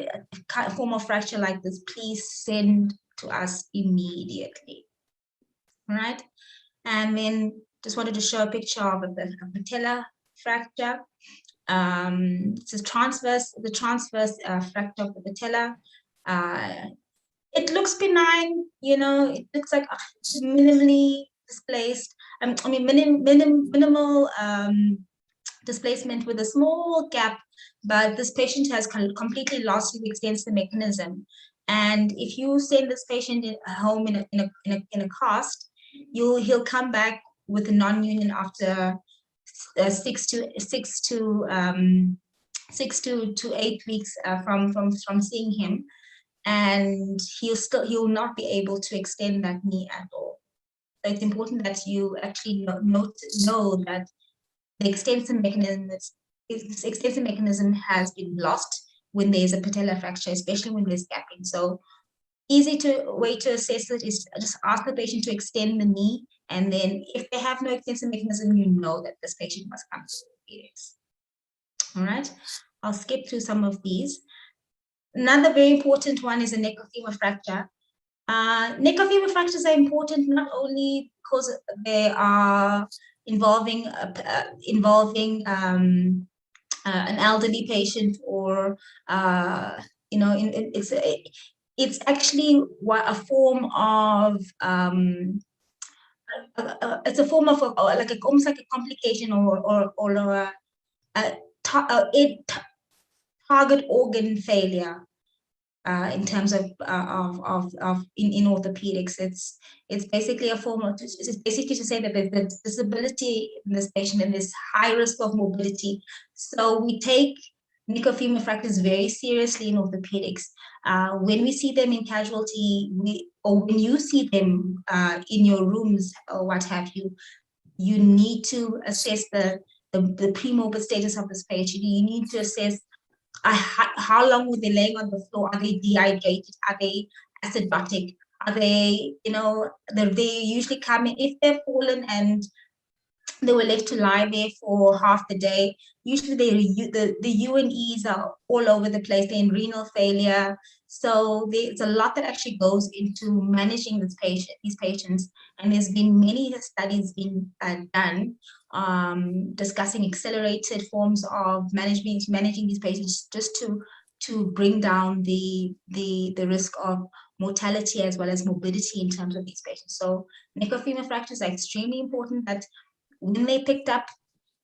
form of fracture like this, please send to us immediately. All right. And then just wanted to show a picture of a patella fracture. It's the transverse fracture of the patella. It looks benign, you know, it looks like minimally displaced. I mean, minimal displacement with a small gap, but this patient has completely lost the extensor mechanism. And if you send this patient home in a cast, he'll come back with a non-union after 6 to 8 weeks from seeing him, and he'll not be able to extend that knee at all. So it's important that you actually know that the extensor mechanism has been lost when there's a patellar fracture, especially when there's gapping. So way to assess it is just ask the patient to extend the knee, and then if they have no extensor mechanism, you know that this patient must come to orthopedics. All right, I'll skip through some of these. Another very important one is a neck of femur fracture. Neck of femur fractures are important not only because they are involving an elderly patient, or you know, it's actually a form of it's a form of almost like a complication or a target organ failure. In terms of in orthopedics, it's basically a form of, it's basically to say that there's a disability in this patient and there's high risk of mobility. So we take neck of femur fractures very seriously in orthopedics. When we see them in casualty, or when you see them in your rooms or what have you, you need to assess the premorbid status of this patient. You need to assess how long were they laying on the floor? Are they dehydrated? Are they acidotic? Are they, they usually come in, if they're fallen and they were left to lie there for half the day. Usually the U&Es are all over the place. They're in renal failure. So there's a lot that actually goes into managing these patients. And there's been many studies being done discussing accelerated forms of managing these patients just to bring down the risk of mortality as well as morbidity in terms of these patients. So neck or femur fractures are extremely important, that when they picked up,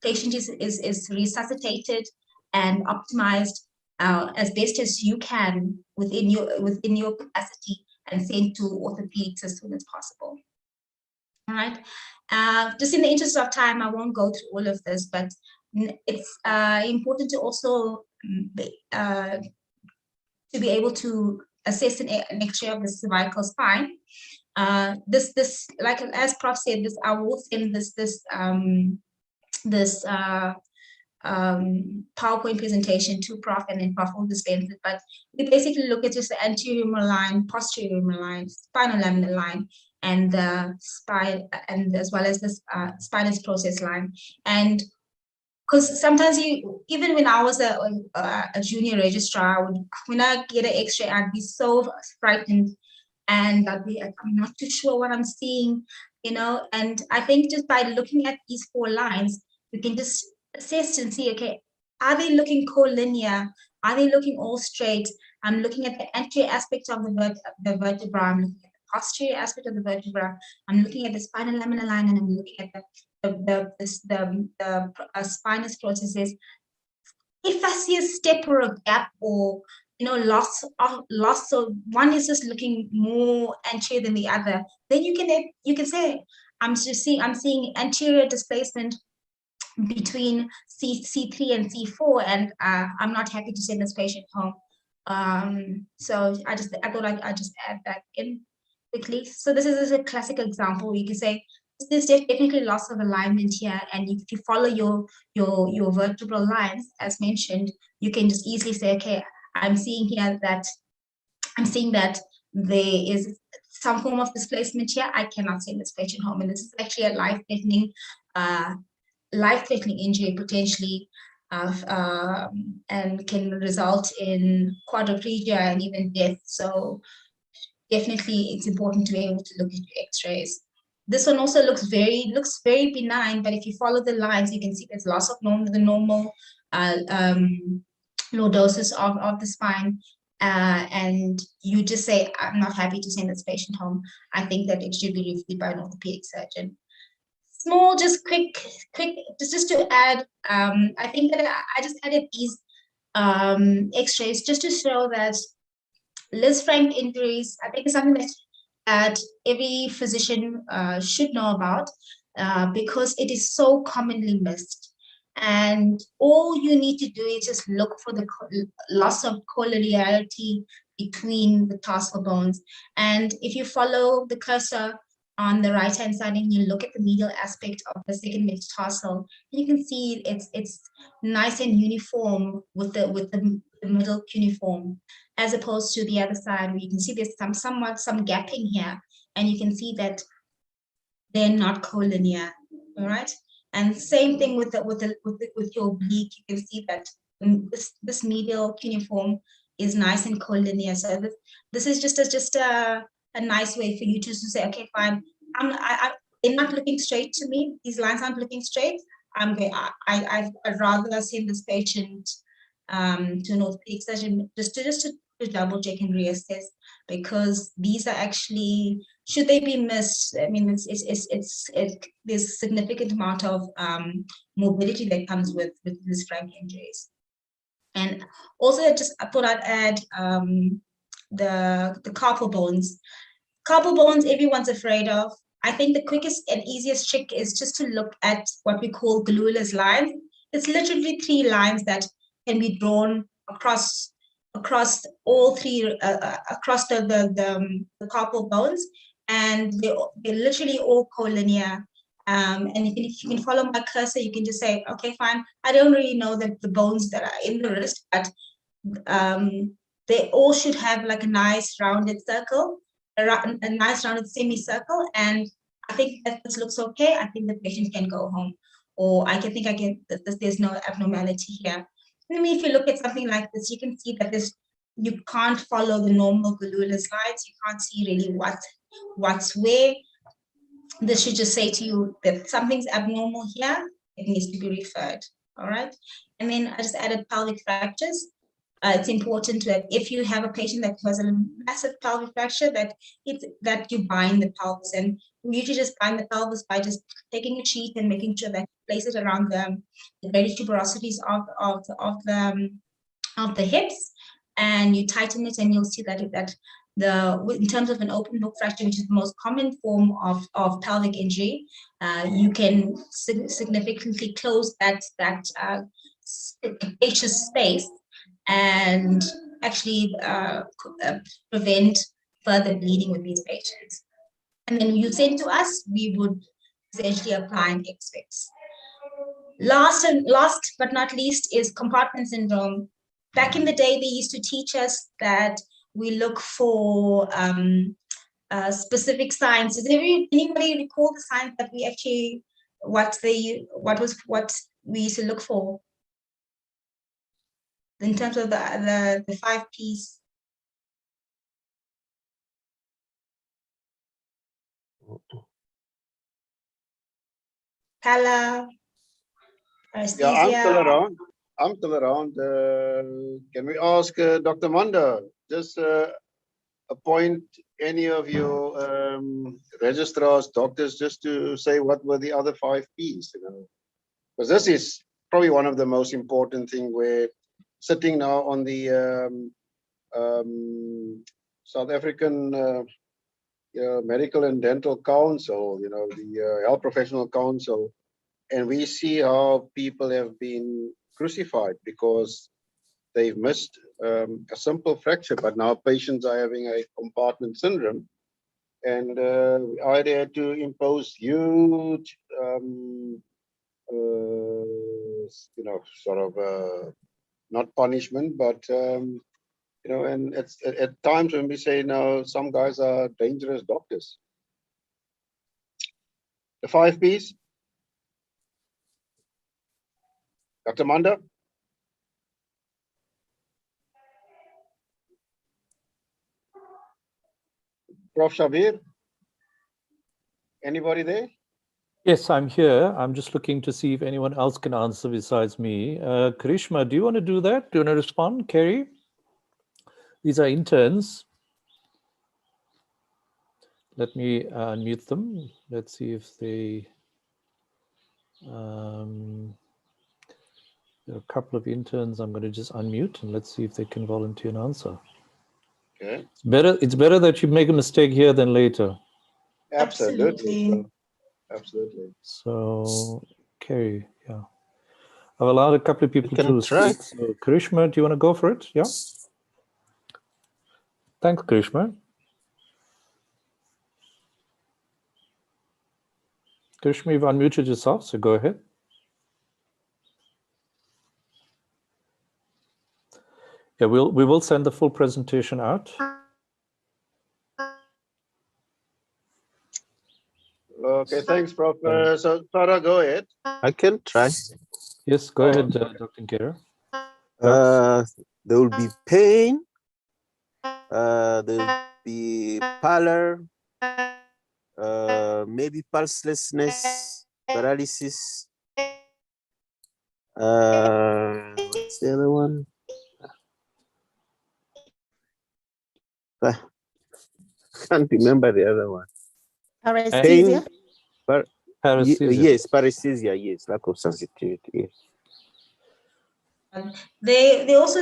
patient is resuscitated and optimized as best as you can within your capacity and sent to orthopedics as soon as possible. All right. Just in the interest of time, I won't go through all of this, but it's important to also to be able to assess an X-ray of the cervical spine. This like as Prof said, I will send this PowerPoint presentation to Prof, and then Prof will dispense it. But we basically look at just the anterior humeral line, posterior humeral line, spinal laminar line, and the spine, and as well as the spinous process line. And because sometimes even when I was a junior registrar, when I get an X-ray, I'd be so frightened. And I'll be like, I'm not too sure what I'm seeing, and I think just by looking at these 4 lines, we can just assess and see, okay, are they looking collinear? Are they looking all straight? I'm looking at the anterior aspect of the vertebra. I'm looking at the posterior aspect of the vertebra. I'm looking at the spinal laminar line, and I'm looking at the spinous processes. If I see a step or a gap or loss, so one is just looking more anterior than the other, then you can say I'm seeing anterior displacement between C3 and C4, and I'm not happy to send this patient home. So I thought I'd just add that in quickly. So this is a classic example where you can say there's definitely loss of alignment here, and if you follow your vertebral lines as mentioned, you can just easily say, okay, I'm seeing that there is some form of displacement here. I cannot send this patient home, and this is actually a life-threatening injury potentially, and can result in quadriplegia and even death. So definitely, it's important to be able to look at your X-rays. This one also looks very benign, but if you follow the lines, you can see there's loss of the normal lordosis of the spine, and you just say, I'm not happy to send this patient home. I think that it should be reviewed by an orthopedic surgeon. Small, just quick, just to add, I think that I just added these X-rays just to show that Lisfranc injuries, I think, is something that every physician should know about, because it is so commonly missed. And all you need to do is just look for the loss of collinearity between the tarsal bones. And if you follow the cursor on the right-hand side and you look at the medial aspect of the second metatarsal, you can see it's nice and uniform with the middle cuneiform, as opposed to the other side where you can see there's some gapping here, and you can see that they're not collinear. All right. And same thing with your oblique, you can see that this medial cuneiform is nice and collinear. So this is just a nice way for you to say, okay, fine, they're not looking straight to me. These lines aren't looking straight. I'd rather send this patient to an orthopedic surgeon just to double check and reassess, because these are actually, should they be missed, I mean, there's a significant amount of morbidity that comes with these Lisfranc injuries. And also, I thought I'd add the carpal bones. Carpal bones, everyone's afraid of. I think the quickest and easiest trick is just to look at what we call glueless lines. It's literally 3 lines that can be drawn across all 3 across the carpal bones, and they're literally all collinear. And if you can follow my cursor, you can just say, okay, fine. I don't really know the bones that are in the wrist, but they all should have like a nice rounded circle, a nice rounded semicircle. And I think that this looks okay. I think the patient can go home, or there's no abnormality here. I mean, if you look at something like this, you can see that you can't follow the normal Galula slides. You can't see really what's where. This should just say to you that something's abnormal here. It needs to be referred. All right. And then I just added pelvic fractures. It's important that if you have a patient that has a massive pelvic fracture, that you bind the pelvis. And we usually just bind the pelvis by just taking a sheet and making sure that you place it around the greater tuberosities of the hips, and you tighten it, and you'll see that in terms of an open book fracture, which is the most common form of pelvic injury, you can significantly close that capacious space and actually prevent further bleeding with these patients. And then you send to us, we would essentially apply an X-fix. Last but not least is compartment syndrome. Back in the day, they used to teach us that we look for specific signs. Does anybody recall the signs that we actually, what we used to look for in terms of the 5 Ps? Pallor, anesthesia. Yeah, I'm still around. Can we ask Dr. Manda, just appoint any of your registrars, doctors, just to say what were the other 5 Ps, because this is probably one of the most important thing. We're sitting now on the South African Medical and Dental Council, the Health Professional Council, and we see how people have been crucified because they've missed a simple fracture, but now patients are having a compartment syndrome, and I had to impose huge, not punishment, but and it's at times when we say now some guys are dangerous doctors. The 5 Ps, Dr. Manda. Prof. Shabir, anybody there? Yes, I'm here. I'm just looking to see if anyone else can answer besides me. Karishma, do you want to do that? Do you want to respond? Kerry? These are interns. Let me unmute them. Let's see if they... there are a couple of interns. I'm going to just unmute and let's see if they can volunteer an answer. Okay. It's better that you make a mistake here than later. Absolutely. Absolutely. So, Kerry, yeah. I've allowed a couple of people to try. speak. So, Karishma, do you want to go for it? Yeah. Thanks, Karishma. Karishma, you've unmuted yourself, so go ahead. Yeah, we will send the full presentation out. Okay, thanks, Prof. So, Sarah, go ahead. I can try. Yes, go ahead, Dr. Nkera. There will be pain. There will be pallor. Maybe pulselessness, paralysis. What's the other one? I can't remember the other one. Paresthesia? Paresthesia. Yes, paresthesia. Yes, lack of sensitivity. Yes. They also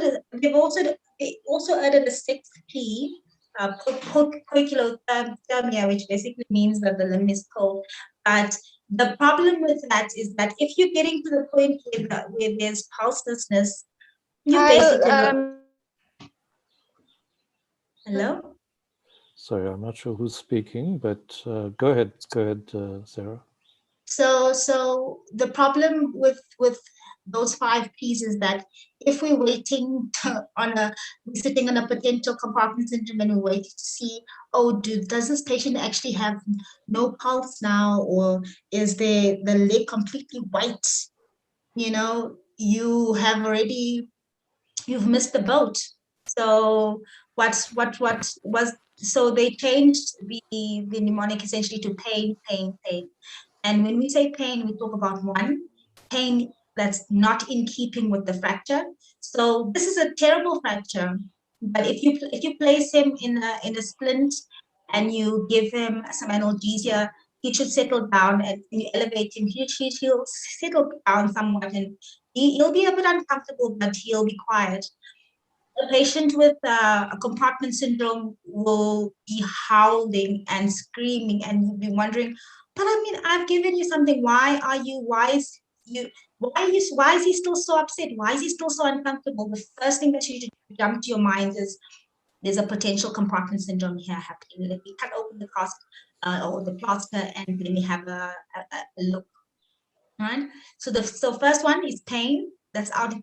added a 6 P, poikilothermia, which basically means that the limb is cold. But the problem with that is that if you're getting to the point where there's pulselessness, you basically hello? Sorry, I'm not sure who's speaking, but go ahead, Sarah. So the problem with those 5 P's is that if we're waiting we're sitting on a potential compartment syndrome and we're waiting to see, oh, does this patient actually have no pulse now, or is the leg completely white? You know, you've missed the boat. So so they changed the mnemonic essentially to pain. And when we say pain, we talk about pain that's not in keeping with the fracture. So this is a terrible fracture, but if you place him in a splint and you give him some analgesia, he should settle down, and you elevate him, he'll settle down somewhat, and he'll be a bit uncomfortable, but he'll be quiet. A patient with a compartment syndrome will be howling and screaming, and you'll be wondering, but I mean, I've given you something. Why is he still so upset? Why is he still so uncomfortable? The first thing that should jump to your mind is there's a potential compartment syndrome here happening. Let me cut open the cast or the plaster, and let me have a look. Right. So first one is pain that's not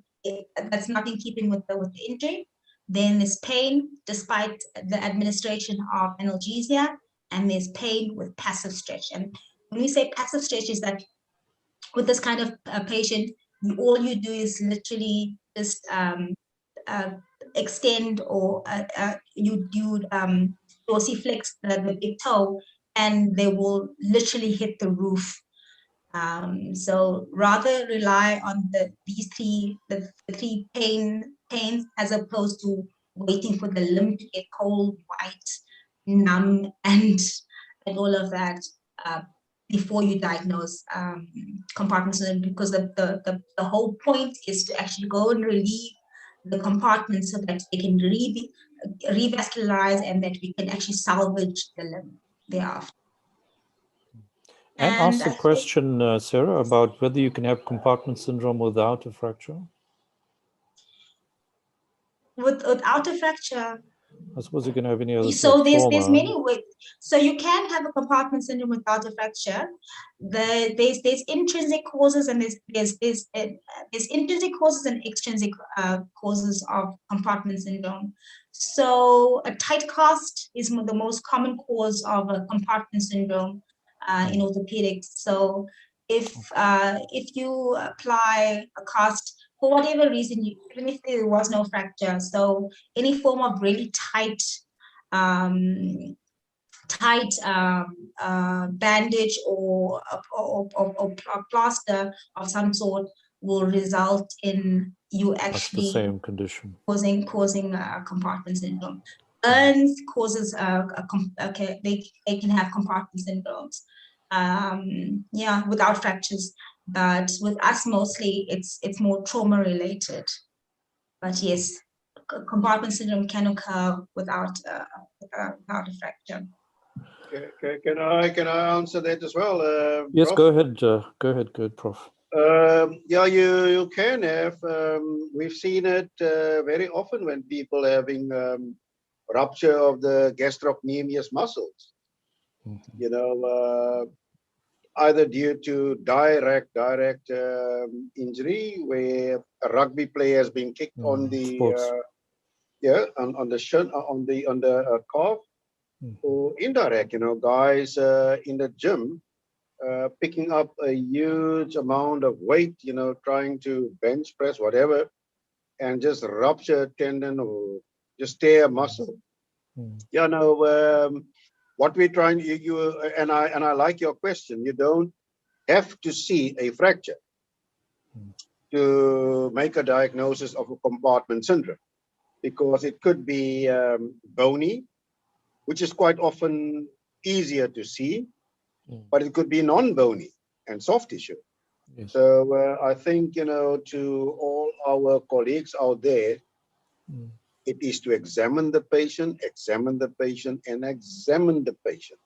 in keeping with the injury. Then there's pain despite the administration of analgesia, and there's pain with passive stretch. And when we say passive stretch, is that with this kind of patient, all you do is literally just extend or you dorsiflex the big toe, and they will literally hit the roof. So rather rely on these three pains as opposed to waiting for the limb to get cold, white, numb, and all of that before you diagnose compartment syndrome, because the whole point is to actually go and relieve the compartment so that they can revascularize, and that we can actually salvage the limb thereafter. And ask the question, Serah, about whether you can have compartment syndrome without a fracture. Without a fracture, I suppose you can have any other. So there's many ways. So you can have a compartment syndrome without a fracture. There's intrinsic causes, and there's intrinsic causes and extrinsic causes of compartment syndrome. So a tight cast is the most common cause of a compartment syndrome in orthopedics. So if you apply a cast for whatever reason, even if there was no fracture, so any form of really tight bandage or plaster of some sort will result in you actually the same condition causing compartment syndrome. Burns causes they can have compartment syndromes. Without fractures, but with us mostly it's more trauma related. But yes, compartment syndrome can occur without a fracture. Can I answer that as well? Yes, Prof? go ahead. Go ahead, Prof. You can have. We've seen it very often when people having rupture of the gastrocnemius muscles. You know, either due to direct injury, where a rugby player has been kicked on the on the shin, on the calf, or indirect. You know, guys in the gym picking up a huge amount of weight. You know, trying to bench press whatever, and just rupture a tendon or just tear a muscle. You know, what we're trying and I like your question. You don't have to see a fracture to make a diagnosis of a compartment syndrome, because it could be bony, which is quite often easier to see, but it could be non-bony and soft tissue. Yes. So I think, you know, to all our colleagues out there, it is to examine the patient, and examine the patient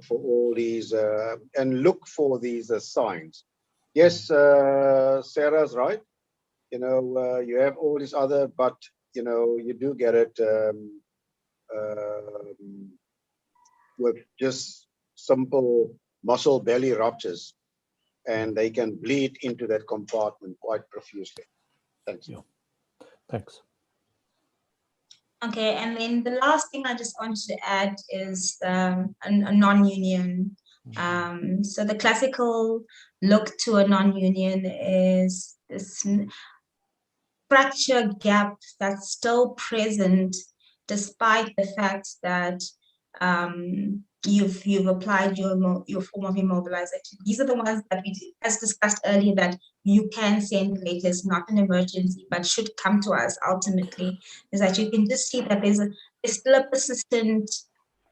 for all these and look for these signs. Yes, Sarah's right. You know, you have all these other, but you know, you do get it with just simple muscle belly ruptures, and they can bleed into that compartment quite profusely. Thanks. Yeah. Thanks. Okay, and then the last thing I just wanted to add is a non-union. So the classical look to a non-union is this fracture gap that's still present despite the fact that you've applied your form of immobilization. These are the ones that we, as discussed earlier, that you can send later, not an emergency, but should come to us ultimately, is that you can just see that there's still a persistent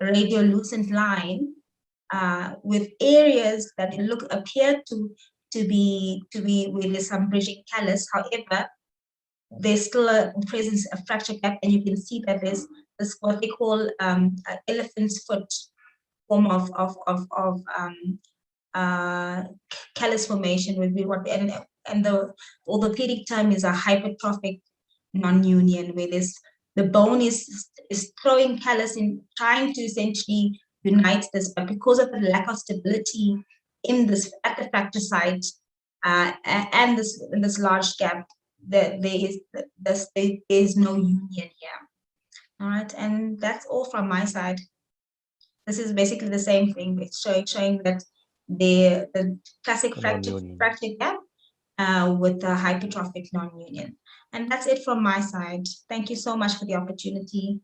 radiolucent line with areas that appear to be where there's some bridging callus. However, there's still a presence of fracture gap, and you can see that there's this what they call elephant's foot form of callus formation would be what, and the orthopedic term is a hypertrophic non-union, where the bone is throwing callus in, trying to essentially unite this, but because of the lack of stability in this at the fracture site and this large gap, there is no union here. All right, and that's all from my side. This is basically the same thing, showing that the classic fracture gap with the hypertrophic non-union. And that's it from my side. Thank you so much for the opportunity.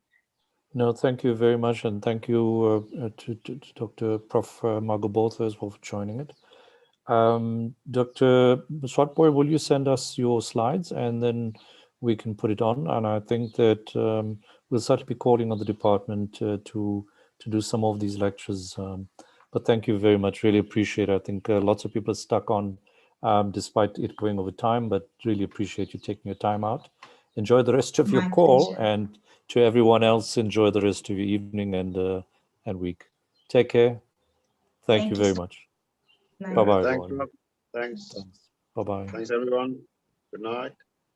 No, thank you very much, and thank you to Dr. Prof. Magabotha as well for joining it. Dr. Swartbooi, will you send us your slides and then we can put it on? And I think that we'll certainly be calling on the department to do some of these lectures. But thank you very much. Really appreciate it. I think lots of people are stuck on despite it going over time, but really appreciate you taking your time out. Enjoy the rest of your call, and to everyone else, enjoy the rest of your evening and week. Take care. Thank you very much. Bye-bye, Thanks, everyone. Rob. Thanks. Bye-bye. Thanks, everyone. Good night.